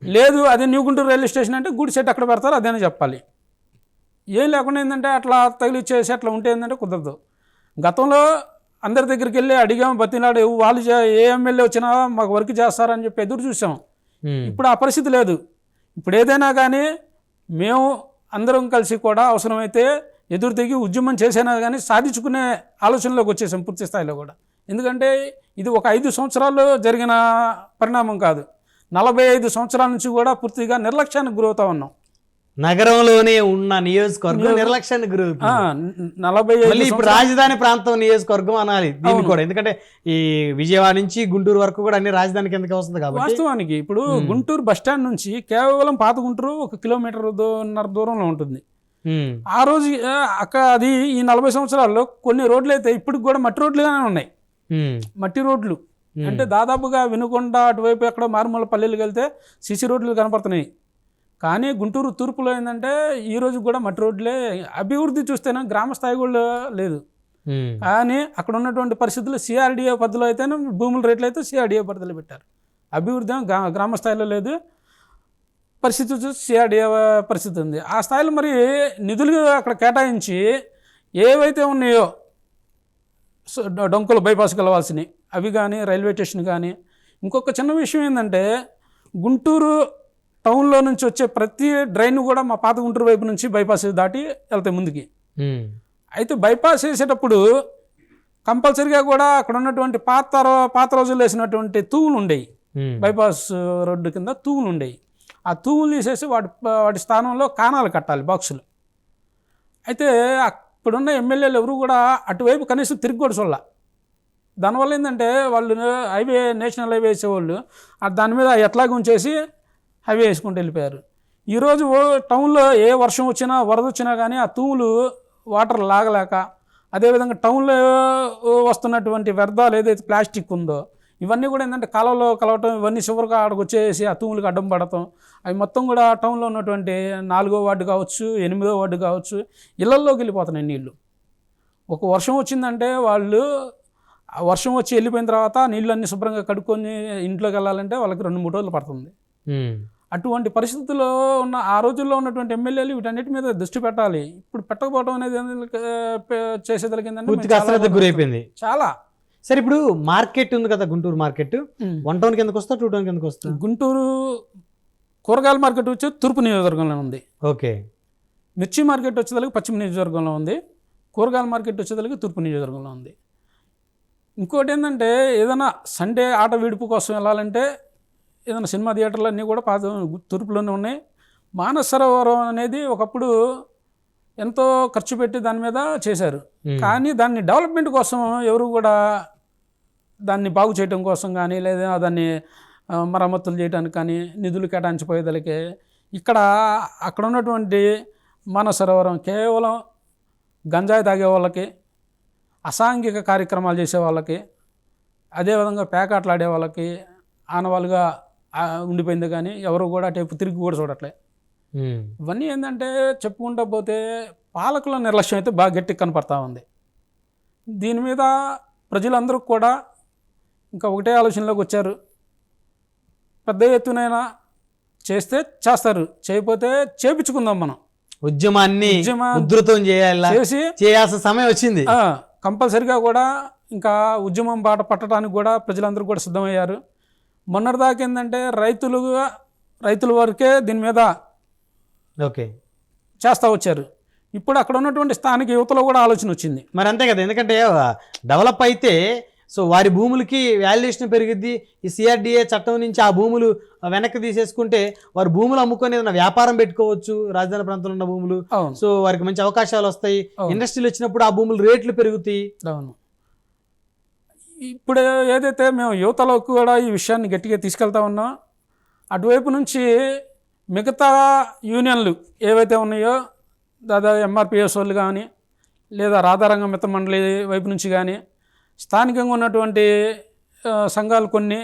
లేదు అదే న్యూ గుంటూరు రైల్వే స్టేషన్ అంటే గూడి షెడ్ అక్కడ పెడతారు అదేనే చెప్పాలి. ఏం లేకుండా ఏంటంటే అట్లా తగిలిచ్చేసి అట్లా ఉంటే ఏంటంటే కుదరదు. గతంలో అందరి దగ్గరికి వెళ్ళి అడిగాము, బతిలాడు, వాళ్ళు ఏ ఎమ్మెల్యే వచ్చినా మాకు వర్క్ చేస్తారని చెప్పి ఎదురు చూసాం. ఇప్పుడు ఆ పరిస్థితి లేదు. ఇప్పుడు ఏదైనా కానీ మేము అందరం కలిసి కూడా అవసరమైతే ఎదురు తిరిగి ఉద్యమం చేసినా కానీ సాధించుకునే ఆలోచనలోకి వచ్చేసాం పూర్తి స్థాయిలో కూడా. ఎందుకంటే ఇది ఒక 5 సంవత్సరాల్లో జరిగిన పరిణామం కాదు. 45 సంవత్సరాల నుంచి కూడా పూర్తిగా నిర్లక్ష్యానికి గురవుతా ఉన్నాం. నగరంలోనే ఉన్న నియోజకవర్గం నిర్లక్ష్యానికి గురవుతుంది. 45 ఇప్పుడు రాజధాని ప్రాంతం నియోజకవర్గం అనాలి దీన్ని కూడా. ఎందుకంటే ఈ విజయవాడ నుంచి గుంటూరు వరకు కూడా అన్ని రాజధాని కిందకి వస్తుంది కాబట్టి. వాస్తవానికి ఇప్పుడు గుంటూరు బస్టాండ్ నుంచి కేవలం పాత గుంటూరు 1 కిలోమీటర్ దూరంలో ఉంటుంది. ఆ రోజు అది ఈ 40 సంవత్సరాల్లో కొన్ని రోడ్లు అయితే ఇప్పటికి కూడా మట్టి రోడ్లుగానే ఉన్నాయి. మట్టి రోడ్లు అంటే దాదాపుగా వినుకొండ అటువైపు ఎక్కడో మారుమూల పల్లెలకు వెళ్తే సిసి రోడ్లు కనపడుతున్నాయి. కానీ గుంటూరు తూర్పులో ఏంటంటే ఈ రోజు కూడా మట్టి రోడ్లే. అభివృద్ధి చూస్తేనే గ్రామ స్థాయి కూడా లేదు. కానీ అక్కడ ఉన్నటువంటి పరిస్థితులు సిఆర్డిఏ పద్ధతిలో అయితేనే భూముల రేట్లు అయితే సిఆర్డిఏ పద్ధతిలో పెట్టారు. అభివృద్ధి గ్రామ స్థాయిలో లేదు. పరిస్థితి చూసి సిఆర్డిఏ పరిస్థితి ఉంది. ఆ స్థాయిలో మరి నిధులు అక్కడ కేటాయించి ఏవైతే ఉన్నాయో డొంకలు బైపాస్ కలవాల్సినవి అవి కానీ రైల్వే స్టేషన్ కానీ. ఇంకొక చిన్న విషయం ఏంటంటే గుంటూరు టౌన్లో నుంచి వచ్చే ప్రతి డ్రైన్ కూడా మా పాత గుంటూరు వైపు నుంచి బైపాస్ దాటి వెళ్తాయి ముందుకి. అయితే బైపాస్ వేసేటప్పుడు కంపల్సరీగా కూడా అక్కడ ఉన్నటువంటి పాత రోజుల్లో వేసినటువంటి తూములు ఉండేవి. బైపాస్ రోడ్డు కింద తూములు ఉండేవి. ఆ తూములు తీసేసి వాటి స్థానంలో కానాలు కట్టాలి, బాక్సులు. అయితే ఇప్పుడున్న ఎమ్మెల్యేలు ఎవరు కూడా అటువైపు కనీసం తిరిగి కూడా చూడాల. దానివల్ల ఏంటంటే వాళ్ళు నేషనల్ హైవే వేసేవాళ్ళు దాని మీద ఎట్లాగా ఉంచేసి హైవే వేసుకుంటూ వెళ్ళిపోయారు. ఈరోజు టౌన్లో ఏ వర్షం వచ్చినా వరద వచ్చినా కానీ ఆ తూములు వాటర్ లాగలేక, అదేవిధంగా టౌన్లో వస్తున్నటువంటి వ్యర్థాలు ఏదైతే ప్లాస్టిక్ ఉందో ఇవన్నీ కూడా ఏంటంటే కాలంలో కలవటం, ఇవన్నీ చివరిగా ఆడకు వచ్చేసి ఆ తూములకు అడ్డం పడటం, అవి మొత్తం కూడా టౌన్లో ఉన్నటువంటి 4వ వార్డు కావచ్చు, 8వ వార్డు కావచ్చు ఇళ్లల్లోకి వెళ్ళిపోతున్నాయి నీళ్ళు. ఒక వర్షం వచ్చిందంటే వాళ్ళు ఆ వర్షం వచ్చి వెళ్ళిపోయిన తర్వాత నీళ్ళన్నీ శుభ్రంగా కడుక్కొని ఇంట్లోకి వెళ్ళాలంటే వాళ్ళకి 2-3 రోజులు పడుతుంది. అటువంటి పరిస్థితుల్లో ఉన్న ఆ రోజుల్లో ఉన్నటువంటి ఎమ్మెల్యేలు వీటన్నిటి మీద దృష్టి పెట్టాలి. ఇప్పుడు పెట్టకపోవడం అనేది చేసేదానికి ఏంటంటే గురైపోయింది చాలా. సరే, ఇప్పుడు మార్కెట్ ఉంది కదా, గుంటూరు మార్కెట్ 1 టౌన్ కిందకి వస్తా, 2 టౌన్ కిందకి వస్తా? గుంటూరు కూరగాయల మార్కెట్ వచ్చి తూర్పు నియోజకవర్గంలో ఉంది. ఓకే. మిర్చి మార్కెట్ వచ్చేదానికి పశ్చిమ నియోజకవర్గంలో ఉంది. కూరగాయల మార్కెట్ వచ్చేదానికి తూర్పు నియోజకవర్గంలో ఉంది. ఇంకోటి ఏంటంటే ఏదైనా సండే ఆట విడుపు కోసం వెళ్ళాలంటే ఏదైనా సినిమా థియేటర్లు అన్నీ కూడా తూర్పులోనే ఉన్నాయి. మానస సరోవరం అనేది ఒకప్పుడు ఎంతో ఖర్చు పెట్టి దాని మీద చేశారు. కానీ దాన్ని డెవలప్మెంట్ కోసం ఎవరు కూడా దాన్ని బాగు చేయడం కోసం కానీ లేదా దాన్ని మరమ్మతులు చేయడానికి కానీ నిధులు కేటాయించిపోయేదానికి అక్కడ ఉన్నటువంటి మానస సరోవరం కేవలం గంజాయి తాగే వాళ్ళకి, అసాంఘిక కార్యక్రమాలు చేసే వాళ్ళకి, అదేవిధంగా పేకాట్లాడే వాళ్ళకి ఆనవాళ్ళుగా ఉండిపోయింది. కానీ ఎవరు కూడా టేపు తిరిగి కూడా చూడట్లే. ఇవన్నీ ఏంటంటే చెప్పుకుంటూ పోతే పాలకుల నిర్లక్ష్యం అయితే బాగా గట్టిగా కనపడతా ఉంది. దీని మీద ప్రజలందరూ కూడా ఇంకా ఒకటే ఆలోచనలోకి వచ్చారు. పెద్ద ఎత్తునైనా చేస్తే చేస్తారు, చేయకపోతే చేపించుకుందాం. మనం ఉద్యమాన్ని ఉధృతం చేయాల్సిన సమయం వచ్చింది. కంపల్సరిగా కూడా ఇంకా ఉద్యమం బాట పట్టడానికి కూడా ప్రజలందరూ కూడా సిద్ధమయ్యారు. మొన్నటిదాకా ఏంటంటే రైతుల వరకే దీని మీద చేస్తూ వచ్చారు. ఇప్పుడు అక్కడ ఉన్నటువంటి స్థానిక యువతలో కూడా ఆలోచన వచ్చింది. మరి అంతే కదా, ఎందుకంటే డెవలప్ అయితే సో వారి భూములకి వాల్యుయేషన్ పెరిగిద్ది. ఈ సిఆర్డిఏ చట్టం నుంచి ఆ భూములు వెనక్కి తీసేసుకుంటే వారు భూములు అమ్ముకొని ఏదైనా వ్యాపారం పెట్టుకోవచ్చు. రాజధాని ప్రాంతంలో ఉన్న భూములు, సో వారికి మంచి అవకాశాలు వస్తాయి. ఇండస్ట్రీలు వచ్చినప్పుడు ఆ భూములు రేట్లు పెరుగుతాయి. అవును. ఇప్పుడు ఏదైతే మేము యువతలోకి కూడా ఈ విషయాన్ని గట్టిగా తీసుకెళ్తా ఉన్నాం, అటువైపు నుంచి మిగతా యూనియన్లు ఏవైతే ఉన్నాయో దాదాపు ఎంఆర్పిఎస్ వాళ్ళు కానీ లేదా రాధారంగ మిత్ర మండలి వైపు నుంచి కానీ స్థానికంగా ఉన్నటువంటి సంఘాలు కొన్ని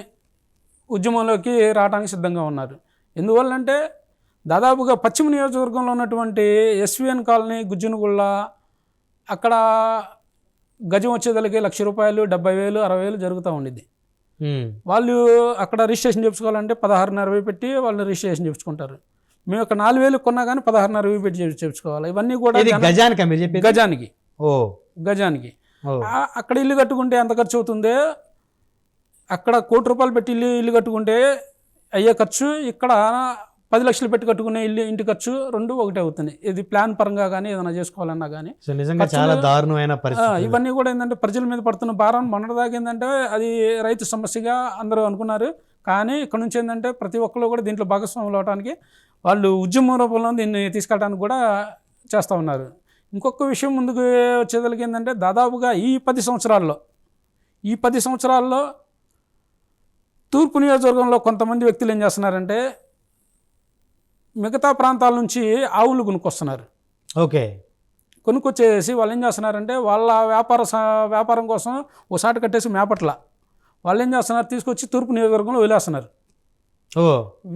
ఉద్యమంలోకి రావడానికి సిద్ధంగా ఉన్నారు. ఎందువల్లంటే దాదాపుగా పశ్చిమ నియోజకవర్గంలో ఉన్నటువంటి ఎస్విఎన్ కాలనీ, గుజ్జునగుళ్ళ అక్కడ గజం వచ్చేదలకి ₹1,00,000, 70,000, 60,000 జరుగుతూ ఉండిద్ది. వాళ్ళు అక్కడ రిజిస్ట్రేషన్ చేయించుకోవాలంటే 16,500 పెట్టి వాళ్ళు రిజిస్ట్రేషన్ చేయించుకుంటారు. మేము ఒక 4,000 కొన్నా కానీ 16,500 పెట్టి చేయించుకోవాలి. ఇవన్నీ కూడా గజానికి గజానికి అక్కడ ఇల్లు కట్టుకుంటే ఎంత ఖర్చు అవుతుందో, అక్కడ ₹1,00,000 పెట్టి ఇల్లు కట్టుకుంటే అయ్యే ఖర్చు ఇక్కడ 10 లక్షలు పెట్టి కట్టుకునే ఇంటి ఖర్చు రెండు ఒకటే అవుతుంది. ఇది ప్లాన్ పరంగా కానీ ఏదైనా చేసుకోవాలన్నా కానీ చాలా దారుణమైన పరిస్థితి. ఇవన్నీ కూడా ఏంటంటే ప్రజల మీద పడుతున్న భారం మొన్నటిదాకా ఏంటంటే అది రైతు సమస్యగా అందరూ అనుకున్నారు. కానీ ఇక్కడ నుంచి ఏంటంటే ప్రతి ఒక్కరు కూడా దీంట్లో భాగస్వాములు అవడానికి వాళ్ళు ఉద్యమ రూపంలో దీన్ని తీసుకెళ్ళడానికి కూడా చేస్తూ ఉన్నారు. ఇంకొక విషయం ముందుకు వచ్చేదలకి ఏంటంటే దాదాపుగా ఈ 10 సంవత్సరాల్లో తూర్పు నియోజకవర్గంలో కొంతమంది వ్యక్తులు ఏం చేస్తున్నారంటే మిగతా ప్రాంతాల నుంచి ఆవులు కొనుక్కొస్తున్నారు. ఓకే, కొనుక్కొచ్చేసి వాళ్ళు ఏం చేస్తున్నారంటే వాళ్ళ వ్యాపారం కోసం ఒకసారి కట్టేసి మేపట్ల వాళ్ళు ఏం చేస్తున్నారు, తీసుకొచ్చి తూర్పు నియోజకవర్గంలో వదిలేస్తున్నారు.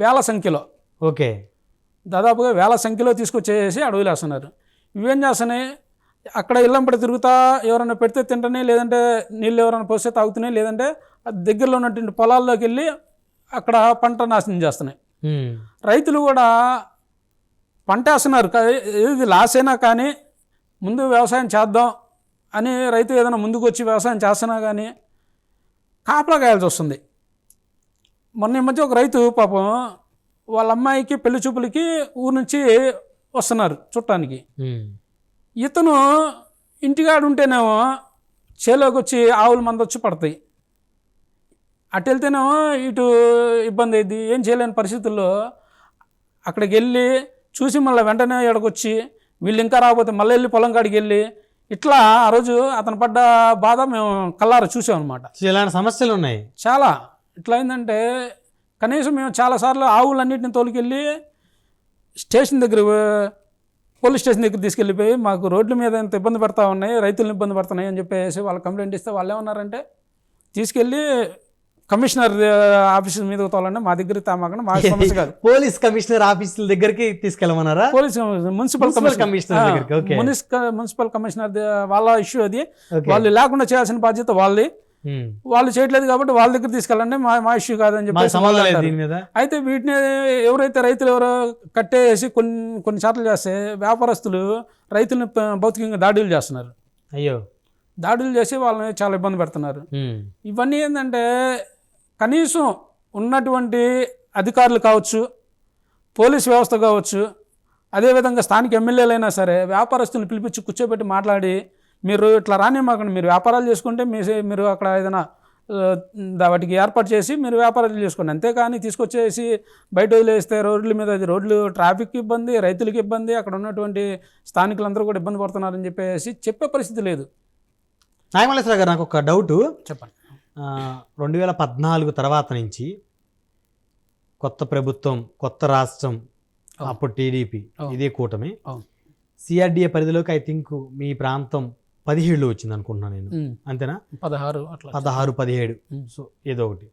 వేల సంఖ్యలో, ఓకే, దాదాపుగా వేల సంఖ్యలో తీసుకొచ్చేసి అక్కడ వదిలేస్తున్నారు. ఇవేం చేస్తున్నాయి, అక్కడ ఇళ్ళంపడి తిరుగుతా ఎవరైనా పెడితే తింటనే, లేదంటే నీళ్ళు ఎవరైనా పోస్తే తాగుతున్నాయి, లేదంటే దగ్గరలో ఉన్నటువంటి పొలాల్లోకి వెళ్ళి అక్కడ పంట నాశనం చేస్తున్నాయి. రైతులు కూడా పంట వేస్తున్నారు, ఇది లాస్ అయినా కానీ ముందు వ్యవసాయం చేద్దాం అని రైతు ఏదైనా ముందుకు వచ్చి వ్యవసాయం చేస్తున్నా కానీ కాపలా కాయాల్సి వస్తుంది. మొన్న ఈ మధ్య ఒక రైతు పాపం వాళ్ళ అమ్మాయికి పెళ్లి చూపులకి ఊరు నుంచి వస్తున్నారు చుట్టానికి. ఇతను ఇంటికాడు ఉంటేనేమో చేలోకి వచ్చి ఆవుల మంద వచ్చి పడతాయి, అటు వెళ్తేనేమో ఇటు ఇబ్బంది అయింది. ఏం చేయలేని పరిస్థితుల్లో అక్కడికి వెళ్ళి చూసి మళ్ళీ వెంటనే ఎడకొచ్చి వీళ్ళు ఇంకా రాకపోతే మళ్ళీ వెళ్ళి పొలం కాడికి వెళ్ళి ఇట్లా ఆ రోజు అతను పడ్డ బాధ మేము కళ్ళారా చూసామన్నమాట. ఇలాంటి సమస్యలు ఉన్నాయి చాలా. ఇట్లా అయిందంటే కనీసం మేము చాలాసార్లు ఆవులన్నింటిని తోలుకెళ్ళి స్టేషన్ దగ్గర, పోలీస్ స్టేషన్ దగ్గర తీసుకెళ్ళిపోయి మాకు రోడ్ల మీద ఎంత ఇబ్బంది పడతా ఉన్నాయి, రైతులను ఇబ్బంది పడుతున్నాయి అని చెప్పేసి వాళ్ళు కంప్లైంట్ ఇస్తే వాళ్ళు ఏమన్నారంటే తీసుకెళ్ళి కమిషనర్ ఆఫీస్ మీద తోలండి, మా దగ్గర తామాకండి, మా సమస్య కాదు. పోలీస్ కమిషనర్ ఆఫీసుల దగ్గరికి తీసుకెళ్ళమన్నారా? పోలీస్ మున్సిపల్ కమిషనర్ వాళ్ళ ఇష్యూ అది. వాళ్ళు లేకుండా చేయాల్సిన బాధ్యత వాళ్ళది, వాళ్ళు చేయట్లేదు కాబట్టి వాళ్ళ దగ్గర తీసుకెళ్ళండి, మా ఇష్యూ కాదని చెప్పి. అయితే వీటిని ఎవరైతే రైతులు ఎవరో కట్టేసి కొన్ని చోట్ల చేస్తే వ్యాపారస్తులు రైతులను భౌతికంగా దాడులు చేస్తున్నారు. అయ్యో, దాడులు చేసి వాళ్ళని చాలా ఇబ్బంది పెడుతున్నారు. ఇవన్నీ ఏంటంటే కనీసం ఉన్నటువంటి అధికారులు కావచ్చు, పోలీస్ వ్యవస్థ కావచ్చు, అదేవిధంగా స్థానిక ఎమ్మెల్యేలైనా సరే వ్యాపారస్తులను పిలిపించి కూర్చోబెట్టి మాట్లాడి మీరు ఇట్లా రానివ్వకండి, మీరు వ్యాపారాలు చేసుకుంటే మీరు అక్కడ ఏదైనా వాటికి ఏర్పాటు చేసి మీరు వ్యాపారాలు చేసుకోండి, అంతేకాని తీసుకొచ్చేసి బయట వదిలేస్తే రోడ్ల మీద అది రోడ్లు ట్రాఫిక్ ఇబ్బంది, రైతులకి ఇబ్బంది, అక్కడ ఉన్నటువంటి స్థానికులందరూ కూడా ఇబ్బంది పడుతున్నారని చెప్పేసి చెప్పే పరిస్థితి లేదు. నాగమల్లేశ్వర గారు, నాకు ఒక డౌటు చెప్పండి. 2014 తర్వాత నుంచి కొత్త ప్రభుత్వం, కొత్త రాష్ట్రం, అప్పుడు టీడీపీ, ఇదే కూటమి, సిఆర్డిఏ పరిధిలోకి ఐ థింక్ మీ ప్రాంతం 17 వచ్చింది అనుకుంటున్నాను నేను, అంతేనా? 16, 17, సో ఏదో ఒకటి.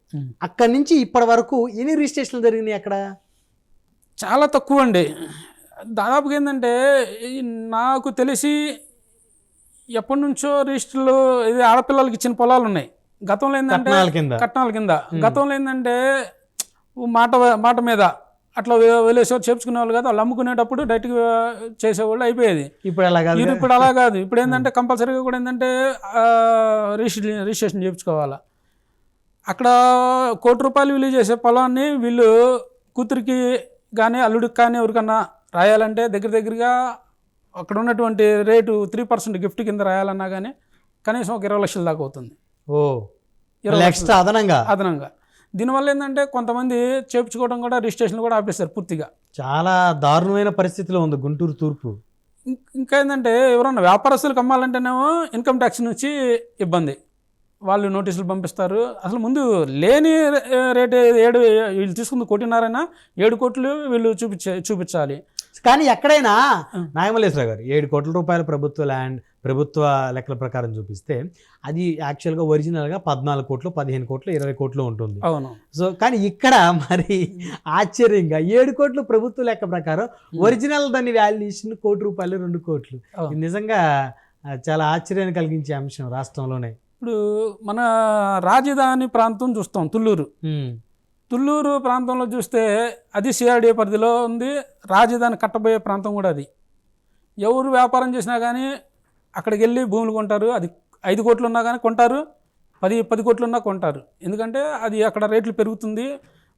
అక్కడి నుంచి ఇప్పటి వరకు ఎన్ని రిజిస్ట్రేషన్లు జరిగినాయి అక్కడ? చాలా తక్కువ అండి. దాదాపుగా ఏంటంటే నాకు తెలిసి ఎప్పటి నుంచో రిజిస్టర్లు ఇది ఆడపిల్లలకి ఇచ్చిన పొలాలు ఉన్నాయి. గతంలో ఏంటంటే కట్నాల కింద, గతంలో ఏంటంటే మాట మీద అట్లా వదిలేసేవారు, చేర్చుకునే వాళ్ళు కాదు, వాళ్ళు అమ్ముకునేటప్పుడు డైరెక్ట్గా చేసేవాళ్ళు, అయిపోయేది. ఇప్పుడు అలా కాదు. ఇప్పుడు ఏంటంటే కంపల్సరీగా కూడా ఏంటంటే రిజిస్ట్రేషన్ చేయించుకోవాలా. అక్కడ ₹1,00,000 విలువ చేసే పొలాన్ని వీళ్ళు కూతురికి కానీ అల్లుడికి కానీ ఎవరికన్నా రాయాలంటే దగ్గరగా అక్కడ ఉన్నటువంటి రేటు 3% గిఫ్ట్ కింద రాయాలన్నా కానీ కనీసం ఒక 20 లక్షల దాకా అవుతుంది. అదనంగా. దీనివల్ల ఏంటంటే కొంతమంది చేయించుకోవడం కూడా, రిజిస్ట్రేషన్ కూడా ఆపేస్తారు పూర్తిగా. చాలా దారుణమైన పరిస్థితిలో ఉంది గుంటూరు తూర్పు. ఇంకా ఏంటంటే ఎవరన్నా వ్యాపారస్తులకు అమ్మాలంటేనేమో ఇన్కమ్ ట్యాక్స్ నుంచి ఇబ్బంది, వాళ్ళు నోటీసులు పంపిస్తారు. అసలు ముందు లేని రేటు 7 వీళ్ళు తీసుకుంది 1.5 7 కోట్లు వీళ్ళు చూపించాలి. కానీ ఎక్కడైనా నాగమల్లేశ్వర గారు 7 కోట్ల రూపాయల ప్రభుత్వ ల్యాండ్ ప్రభుత్వ లెక్కల ప్రకారం చూపిస్తే అది యాక్చువల్గా ఒరిజినల్గా 14 కోట్లు 15 కోట్లు 20 కోట్లు ఉంటుంది. అవును. సో కానీ ఇక్కడ మరి ఆశ్చర్యంగా 7 కోట్లు ప్రభుత్వ లెక్క ప్రకారం ఒరిజినల్ దాని వాల్యుయేషన్ 1 కోటి రూపాయలు 2 కోట్లు. ఇది నిజంగా చాలా ఆశ్చర్యాన్ని కలిగించే అంశం రాష్ట్రంలోనే. ఇప్పుడు మన రాజధాని ప్రాంతం చూస్తాం తుళ్ళూరు ప్రాంతంలో చూస్తే అది సిఆర్డీఏ పరిధిలో ఉంది. రాజధాని కట్టబోయే ప్రాంతం కూడా అది. ఎవరు వ్యాపారం చేసినా కానీ అక్కడికి వెళ్ళి భూములు కొంటారు. అది 5 కోట్లు ఉన్నా కానీ కొంటారు, 10 కోట్లు ఉన్నా కొంటారు. ఎందుకంటే అది అక్కడ రేట్లు పెరుగుతుంది,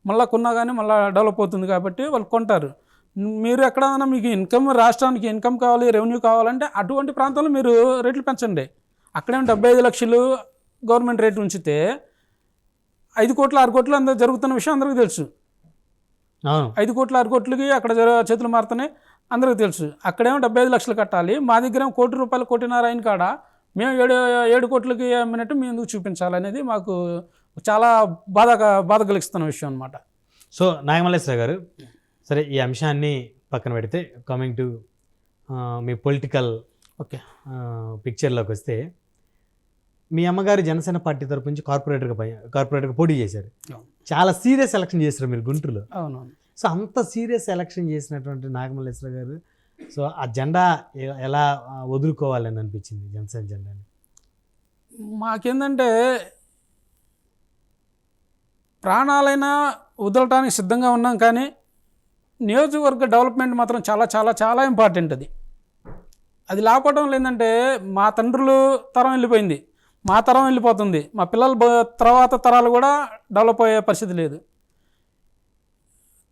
మళ్ళీ కొన్నా కానీ మళ్ళీ డెవలప్ అవుతుంది కాబట్టి వాళ్ళు కొంటారు. మీరు ఎక్కడైనా మీకు ఇన్కమ్, రాష్ట్రానికి ఇన్కమ్ కావాలి, రెవెన్యూ కావాలంటే అటువంటి ప్రాంతంలో మీరు రేట్లు పెంచండి. అక్కడేమో 75 లక్షలు గవర్నమెంట్ రేటు ఉంచితే 5 కోట్లు 6 కోట్లు అందరూ జరుగుతున్న విషయం అందరికీ తెలుసు. 5 కోట్లు 6 కోట్లకి అక్కడ చేతులు మారుతున్నాయి అందరికీ తెలుసు. అక్కడేమో 75 లక్షలు కట్టాలి, మా దగ్గర 1 కోటి రూపాయలు 1.5 అయిన కాడ మేము 7 కోట్లకి అమ్మినట్టు మేము ఎందుకు చూపించాలనేది మాకు చాలా బాధ కలిగిస్తున్న విషయం అనమాట. సో నాగమల్లేశ్వర గారు, సరే ఈ అంశాన్ని పక్కన పెడితే కమింగ్ టు మీ పొలిటికల్ పిక్చర్లోకి వస్తే, మీ అమ్మగారు జనసేన పార్టీ తరపు నుంచి కార్పొరేటర్గా పోటీ చేశారు. చాలా సీరియస్ ఎలక్షన్ చేశారు మీరు గుంటూరులో. అవునవును. సో అంత సీరియస్ ఎలక్షన్ చేసినటువంటి నాగమల్లేశ్వర గారు, సో ఆ జెండా ఎలా వదులుకోవాలని అనిపించింది జనసేన జెండాని? మాకేందంటే ప్రాణాలైనా వదలటానికి సిద్ధంగా ఉన్నాం, కానీ నియోజకవర్గ డెవలప్మెంట్ మాత్రం చాలా చాలా చాలా ఇంపార్టెంట్. అది లేకపోవడం లేదంటే మా తండ్రులు తరం వెళ్ళిపోయింది, మా తరం వెళ్ళిపోతుంది, మా పిల్లల తర్వాత తరాలు కూడా డెవలప్ అయ్యే పరిస్థితి లేదు.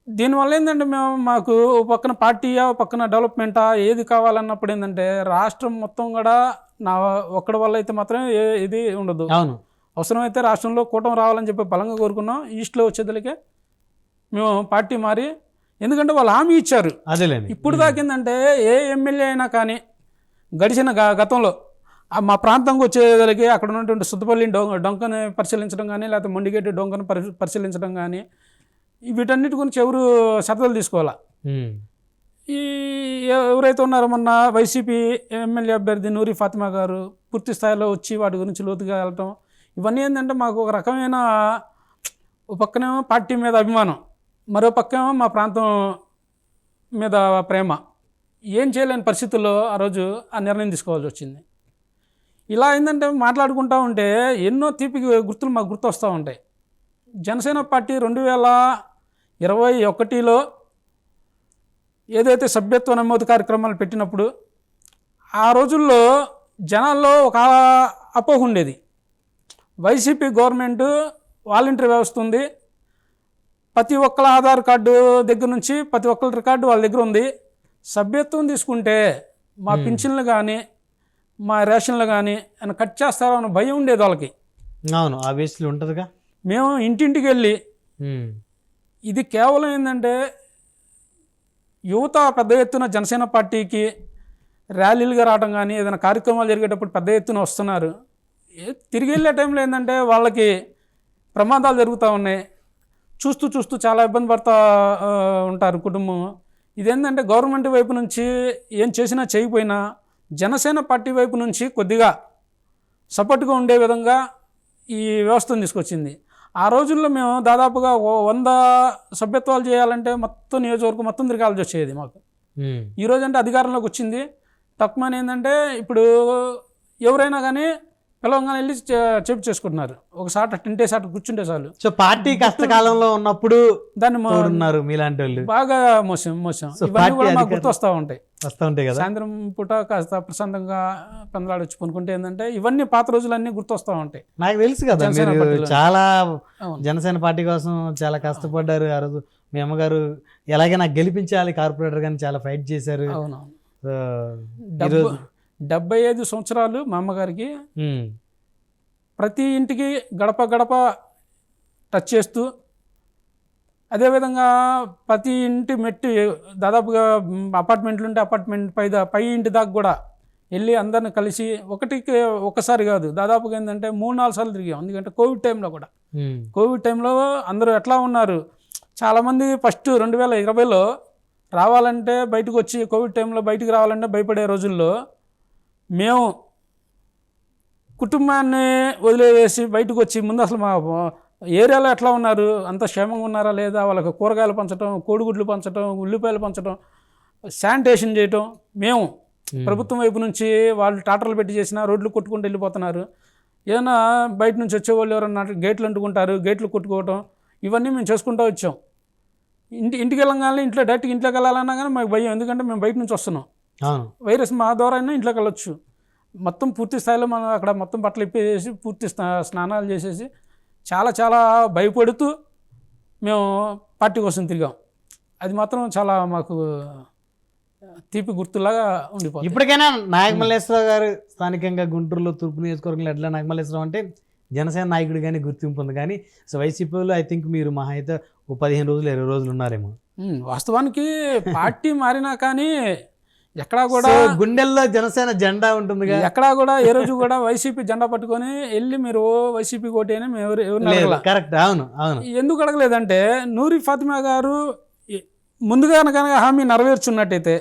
దీనివల్ల ఏంటంటే మాకు పక్కన పార్టీయా పక్కన డెవలప్మెంటా ఏది కావాలన్నప్పుడు ఏంటంటే రాష్ట్రం మొత్తం కూడా నా ఒక్కడి వల్ల అయితే మాత్రం ఇది ఉండదు. అవును, అవసరమైతే రాష్ట్రంలో కూటమి రావాలని చెప్పి బలంగా కోరుకున్నాం. ఈస్ట్లో వచ్చేదలికే మేము పార్టీ మారి, ఎందుకంటే వాళ్ళు హామీ ఇచ్చారు. అదేలేండి. ఇప్పుడు దాకిందంటే ఏ ఎమ్మెల్యే అయినా కానీ గడిచిన గతంలో మా ప్రాంతంకి వచ్చేదలికి అక్కడ ఉన్నటువంటి సుద్దపల్లి డొంకని పరిశీలించడం కానీ, లేకపోతే మొండిగేటి డొంకను పరిశీలించడం కానీ, వీటన్నిటి గురించి ఎవరు శ్రద్ధలు తీసుకోవాలా. ఈ ఎవరైతే ఉన్నారో మొన్న వైసీపీ ఎమ్మెల్యే అభ్యర్థి నూరి ఫాతిమా గారు పూర్తి స్థాయిలో వచ్చి వాటి గురించి లోతుగా వెళ్ళటం, ఇవన్నీ ఏంటంటే మాకు ఒక రకమైన, ఒక పక్కనేమో పార్టీ మీద అభిమానం, మరో పక్కేమో మా ప్రాంతం మీద ప్రేమ. ఏం చేయలేని పరిస్థితుల్లో ఆ రోజు ఆ నిర్ణయం తీసుకోవాల్సి వచ్చింది. ఇలా ఏంటంటే మాట్లాడుకుంటూ ఉంటే ఎన్నో తీపి గుర్తులు మాకు గుర్తొస్తూ ఉంటాయి. జనసేన పార్టీ 2021లో ఏదైతే సభ్యత్వ నమోదు కార్యక్రమాలు పెట్టినప్పుడు ఆ రోజుల్లో జనాల్లో ఒక అపోహ ఉండేది. వైసీపీ గవర్నమెంట్ వాలంటరీ వ్యవస్థ ఉంది, ప్రతి ఒక్కళ్ళ ఆధార్ కార్డు దగ్గర నుంచి ప్రతి ఒక్కళ్ళ రికార్డు వాళ్ళ దగ్గర ఉంది, సభ్యత్వం తీసుకుంటే మా పింఛన్లు కానీ మా రేషన్లు కానీ ఆయన కట్ చేస్తారో అన్న భయం ఉండేది వాళ్ళకి. అవును, ఆబ్వియస్లీ ఉంటుందిగా. మేము ఇంటింటికి వెళ్ళి ఇది కేవలం ఏంటంటే యువత పెద్ద ఎత్తున జనసేన పార్టీకి ర్యాలీలుగా రావడం కానీ, ఏదైనా కార్యక్రమాలు జరిగేటప్పుడు పెద్ద ఎత్తున వస్తున్నారు. తిరిగి వెళ్ళే టైంలో ఏంటంటే వాళ్ళకి ప్రమాదాలు జరుగుతూ ఉన్నాయి, చూస్తూ చాలా ఇబ్బంది పడుతూ ఉంటారు కుటుంబం. ఇదేంటంటే గవర్నమెంట్ వైపు నుంచి ఏం చేసినా చేయకపోయినా జనసేన పార్టీ వైపు నుంచి కొద్దిగా సపోర్ట్గా ఉండే విధంగా ఈ వ్యవస్థను తీసుకొచ్చింది. ఆ రోజుల్లో మేము దాదాపుగా 100 సభ్యత్వాలు చేయాలంటే మొత్తం నియోజకవర్గం మొత్తం తిరగాల్సి వచ్చేది మాకు. ఈరోజు అంటే అధికారంలోకి వచ్చింది తక్కువ. ఏంటంటే ఇప్పుడు ఎవరైనా కానీ పిలవంగానే వెళ్ళి చేసుకుంటున్నారు, ఒకసారి తింటే సార్ కూర్చుంటే చాలు. సో పార్టీ కష్టకాలంలో ఉన్నప్పుడు దాన్ని ఉన్నారు మీలాంటి వాళ్ళు బాగా మోసం ఇవన్నీ కూడా మాకు గుర్తొస్తూ ఉంటాయి కదా. సాయంత్రం పూట కాస్త ప్రశాంతంగా పెందలాడొచ్చి కొనుక్కుంటే ఏంటంటే ఇవన్నీ పాత రోజులన్నీ గుర్తొస్తూ ఉంటాయి. నాకు తెలుసు కదా, మీరు చాలా జనసేన పార్టీ కోసం చాలా కష్టపడ్డారు. ఆ రోజు మీ అమ్మగారు ఎలాగైనా గెలిపించాలి కార్పొరేటర్ గాని చాలా ఫైట్ చేశారు. అవునవును. 75 సంవత్సరాలు మా అమ్మగారికి ప్రతి ఇంటికి గడప గడప టచ్ చేస్తూ, అదేవిధంగా ప్రతి ఇంటి మెట్టి దాదాపుగా అపార్ట్మెంట్లు ఉంటే అపార్ట్మెంట్ పై ఇంటి దాకా కూడా వెళ్ళి అందరిని కలిసి ఒక్కసారి కాదు, దాదాపుగా ఏంటంటే 3-4 సార్లు తిరిగాం. ఎందుకంటే కోవిడ్ టైంలో కూడా, కోవిడ్ టైంలో అందరూ ఎట్లా ఉన్నారు, చాలామంది ఫస్ట్ 2020లో రావాలంటే బయటకు వచ్చి, కోవిడ్ టైంలో బయటికి రావాలంటే భయపడే రోజుల్లో మేము కుటుంబాన్ని వదిలేసి బయటకు వచ్చి ముందు అసలు మా ఏరియాలో ఎట్లా ఉన్నారు, అంత క్షేమంగా ఉన్నారా లేదా, వాళ్ళకి కూరగాయలు పంచడం, కోడిగుడ్లు పంచడం, ఉల్లిపాయలు పంచడం, శానిటేషన్ చేయటం. మేము ప్రభుత్వం వైపు నుంచి వాళ్ళు టాటర్లు పెట్టి చేసిన రోడ్లు కొట్టుకుంటూ వెళ్ళిపోతున్నారు. ఏదైనా బయట నుంచి వచ్చేవాళ్ళు ఎవరన్నా గేట్లు అంటుకుంటారు, గేట్లు కొట్టుకోవటం, ఇవన్నీ మేము చేసుకుంటూ వచ్చాం. ఇంటికి వెళ్ళగానే డైరెక్ట్గా ఇంట్లోకి వెళ్ళాలన్నా కానీ మాకు భయం, ఎందుకంటే మేము బయట నుంచి వస్తున్నాం. వైరస్ మా ద్వారా అయినా ఇంట్లోకి వెళ్ళొచ్చు. మొత్తం పూర్తి స్థాయిలో మనం అక్కడ మొత్తం బట్టలు ఇప్పేసి పూర్తి స్నానాలు చేసేసి చాలా చాలా భయపడుతూ మేము పార్టీ కోసం తిరిగాం. అది మాత్రం చాలా మాకు తీపి గుర్తులాగా ఉండిపోతుంది. ఇప్పటికైనా నాగమల్లేశ్వరరావు గారు స్థానికంగా గుంటూరులో తూర్పు నియోజకవర్గంలో ఎడ్ల నాగమల్లేశ్వరరావు అంటే జనసేన నాయకుడు కానీ గుర్తింపు ఉంది. కానీ సో వైసీపీలో ఐ థింక్ మీరు మహా అయితే 15 రోజులు 20 రోజులు ఉన్నారేమో. వాస్తవానికి పార్టీ మారినా కానీ ఎక్కడా కూడా గుండెల్లో జనసేన జెండా ఉంటుంది. ఎక్కడా కూడా ఏ రోజు కూడా వైసీపీ జెండా పట్టుకొని వెళ్ళి మీరు వైసీపీ కోటి అని మేము కరెక్ట్. అవును అవును. ఎందుకు అడగలేదంటే నూరి ఫాతిమా గారు ముందుగానే కనుక హామీ నెరవేర్చున్నట్టయితే,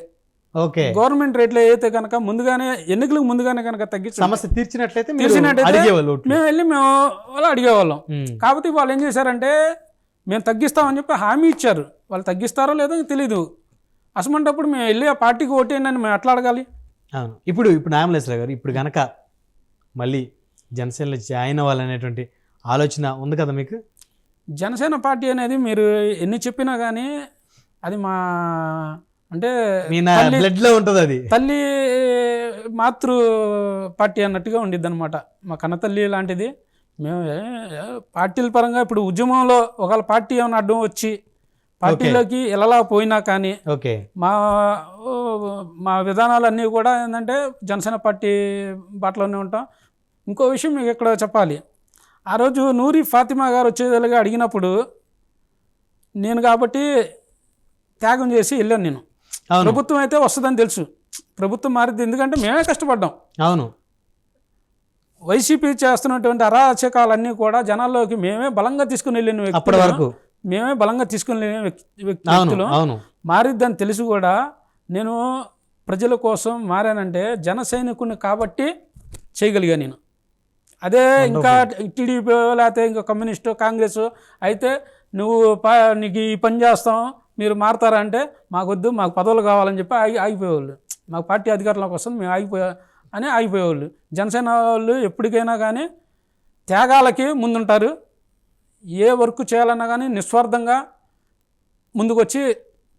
ఓకే, గవర్నమెంట్ రేట్లు అయితే కనుక ముందుగానే ఎన్నికలకు ముందుగానే కనుక తగ్గించి సమస్య తీర్చినట్లయితే మేము వెళ్ళి వాళ్ళు అడిగేవాళ్ళం. కాబట్టి వాళ్ళు ఏం చేశారంటే మేము తగ్గిస్తామని చెప్పి హామీ ఇచ్చారు. వాళ్ళు తగ్గిస్తారో లేదో తెలీదు. అసమంటప్పుడు మేము వెళ్ళి ఆ పార్టీకి ఓటేయండి మేము ఎట్లా అడగాలి? అవును. ఇప్పుడు నాగమల్లేశ్వరరావు గారు ఇప్పుడు కనుక మళ్ళీ జనసేనలో జాయిన్ అవ్వాలనేటువంటి ఆలోచన ఉంది కదా మీకు? జనసేన పార్టీ అనేది మీరు ఎన్ని చెప్పినా కానీ అది మా అంటే బ్లడ్లో ఉంటుంది. అది తల్లి మాతృ పార్టీ అన్నట్టుగా ఉండిద్ది అనమాట. మా కన్నతల్లి లాంటిది. మేము పార్టీల పరంగా ఇప్పుడు ఉద్యమంలో ఒకవేళ పార్టీ ఏమైనా అడ్డం వచ్చి పార్టీలోకి ఎలా పోయినా కానీ ఓకే, మా విధానాలన్నీ కూడా ఏంటంటే జనసేన పార్టీ బాటలోనే ఉంటాం. ఇంకో విషయం మీకు ఇక్కడ చెప్పాలి. ఆ రోజు నూరి ఫాతిమా గారు వచ్చేదిగా అడిగినప్పుడు నేను కాబట్టి త్యాగం చేసి వెళ్ళాను. నేను ప్రభుత్వం అయితే వస్తుందని తెలుసు, ప్రభుత్వం మారిద్ది, ఎందుకంటే మేమే కష్టపడ్డాం. అవును. వైసీపీ చేస్తున్నటువంటి అరాచకాలన్నీ కూడా జనాల్లోకి మేమే బలంగా తీసుకుని వెళ్ళిన వ్యక్తులు, మేమే బలంగా తీసుకుని వెళ్ళిన వ్యక్తులు. మారిద్దని తెలుసు కూడా నేను ప్రజల కోసం మారానంటే జన సైనికుని కాబట్టి చేయగలిగా నేను. అదే ఇంకా టీడీపీ లేకపోతే ఇంకా కమ్యూనిస్టు కాంగ్రెస్ అయితే నీకు ఈ పని చేస్తాం మీరు మారతారా అంటే మాకొద్దు, మాకు పదవులు కావాలని చెప్పి ఆగిపోయేవాళ్ళు. మాకు పార్టీ అధికారంలోకి వస్తుంది మేము ఆగిపోయేవాళ్ళు. జనసేన వాళ్ళు ఎప్పటికైనా కానీ త్యాగాలకి ముందుంటారు. ఏ వర్క్ చేయాలన్నా కానీ నిస్వార్థంగా ముందుకు వచ్చి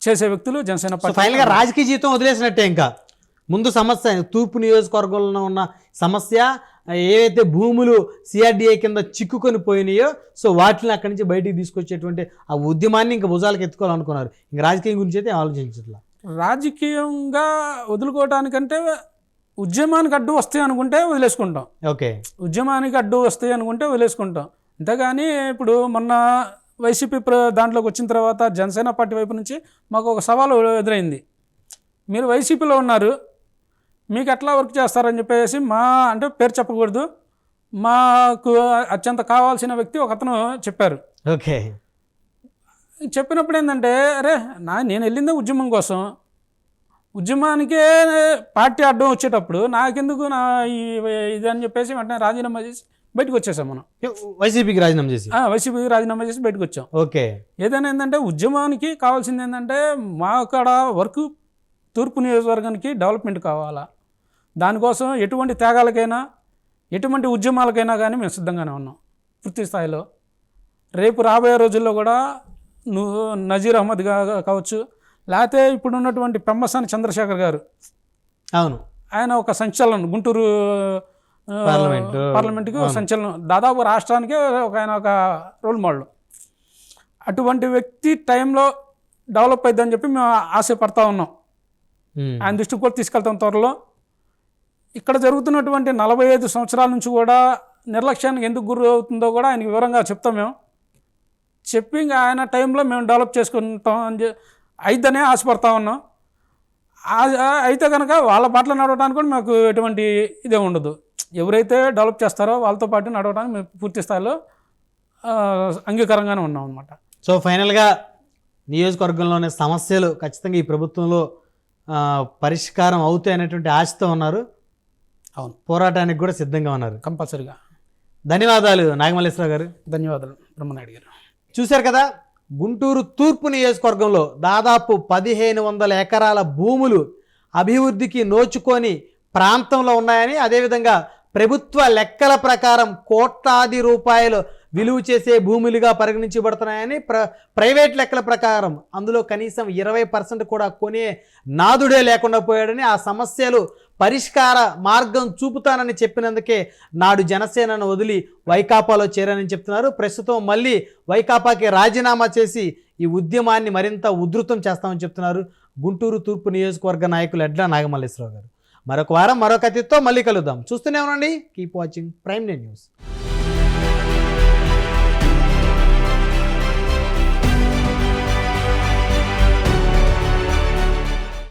చేసే వ్యక్తులు జనసేన పార్టీ. ఫైనల్గా రాజకీయ జీవితం వదిలేసినట్టే. ఇంకా ముందు సమస్య తూర్పు నియోజకవర్గంలో ఉన్న సమస్య ఏవైతే భూములు సిఆర్డిఏ కింద చిక్కుకొని పోయినాయో సో వాటిని అక్కడి నుంచి బయటికి తీసుకొచ్చేటువంటి ఆ ఉద్యమాన్ని ఇంకా భుజాలకు ఎత్తుకోవాలనుకున్నారు. ఇంకా రాజకీయం గురించి అయితే ఆలోచించట్లా. రాజకీయంగా వదులుకోవడానికంటే ఉద్యమానికి అడ్డు వస్తాయి అనుకుంటే వదిలేసుకుంటాం. ఓకే, ఉద్యమానికి అడ్డు వస్తాయి అనుకుంటే వదిలేసుకుంటాం. అంతేగాని ఇప్పుడు మొన్న వైసీపీ దాంట్లోకి వచ్చిన తర్వాత జనసేన పార్టీ వైపు నుంచి మాకు ఒక సవాలు ఎదురైంది. మీరు వైసీపీలో ఉన్నారు, మీకు ఎట్లా వర్క్ చేస్తారని చెప్పేసి అంటే పేరు చెప్పకూడదు, మాకు అత్యంత కావాల్సిన వ్యక్తి ఒక అతను చెప్పారు. ఓకే, చెప్పినప్పుడు ఏంటంటే అరే నేను వెళ్ళిందే ఉద్యమం కోసం, ఉద్యమానికే పార్టీ అడ్డం వచ్చేటప్పుడు నాకెందుకు ఇది అని చెప్పేసి వెంటనే రాజీనామా చేసి బయటకు వచ్చేసాం. మనం వైసీపీకి రాజీనామా చేసి బయటకు వచ్చాం. ఓకే, ఏదైనా ఏంటంటే ఉద్యమానికి కావాల్సింది ఏంటంటే మా అక్కడ వర్క్ తూర్పు నియోజకవర్గానికి డెవలప్మెంట్ కావాలా, దానికోసం ఎటువంటి త్యాగాలకైనా ఎటువంటి ఉద్యమాలకైనా కానీ మేము సిద్ధంగానే ఉన్నాం పూర్తి స్థాయిలో. రేపు రాబోయే రోజుల్లో కూడా నజీర్ అహ్మద్ కావచ్చు, లేకపోతే ఇప్పుడు ఉన్నటువంటి పెమ్మసాని చంద్రశేఖర్ గారు, అవును, ఆయన ఒక సంచలనం, గుంటూరు పార్లమెంట్కి సంచలనం, దాదాపు రాష్ట్రానికే ఆయన ఒక రోల్ మోడల్. అటువంటి వ్యక్తి టైంలో డెవలప్ అవుతుందని చెప్పి మేము ఆశపడతా ఉన్నాం. ఆయన దృష్టికి కూడా తీసుకెళ్తాం త్వరలో. ఇక్కడ జరుగుతున్నటువంటి 45 సంవత్సరాల నుంచి కూడా నిర్లక్ష్యానికి ఎందుకు గురి అవుతుందో కూడా ఆయనకి వివరంగా చెప్తాం. మేము చెప్పి ఇంకా ఆయన టైంలో మేము డెవలప్ చేసుకుంటాం అయిద్దనే ఆశపడతా ఉన్నాం. అయితే కనుక వాళ్ళ బాటలో నడవడానికి కూడా మాకు ఎటువంటి ఇదే ఉండదు. ఎవరైతే డెవలప్ చేస్తారో వాళ్ళతో పాటు నడవడానికి మేము పూర్తి స్థాయిలో అంగీకారంగానే ఉన్నాం అనమాట. సో ఫైనల్గా నియోజకవర్గంలోని సమస్యలు ఖచ్చితంగా ఈ ప్రభుత్వంలో పరిష్కారం అవుతాయి అనేటువంటి ఆశతో ఉన్నారు. అవును, పోరాటానికి కూడా సిద్ధంగా ఉన్నారు. కంపల్సరీగా. ధన్యవాదాలు నాగమల్లేశ్వరరావు గారు. ధన్యవాదాలు బ్రహ్మనాయుడు గారు. చూశారు కదా, గుంటూరు తూర్పు నియోజకవర్గంలో దాదాపు 1500 ఎకరాల భూములు అభివృద్ధికి నోచుకొని ప్రాంతంలో ఉన్నాయని, అదేవిధంగా ప్రభుత్వ లెక్కల ప్రకారం కోట్లాది రూపాయలు విలువ చేసే భూములుగా పరిగణించబడుతున్నాయని, ప్రైవేట్ లెక్కల ప్రకారం అందులో కనీసం 20% కూడా కొనే నాదుడే లేకుండా పోయాడని, ఆ సమస్యలు పరిష్కార మార్గం చూపుతానని చెప్పినందుకే నాడు జనసేనను వదిలి వైకాపాలో చేరానని చెప్తున్నారు. ప్రస్తుతం మళ్ళీ వైకాపాకి రాజీనామా చేసి ఈ ఉద్యమాన్ని మరింత ఉధృతం చేస్తామని చెప్తున్నారు గుంటూరు తూర్పు నియోజకవర్గ నాయకులు ఎడ్ల నాగమల్లేశ్వరరావు గారు. మరొక వారం మరొక అతిథితో మళ్ళీ కలుద్దాం. చూస్తూనే ఉండండి. Keep watching prime news.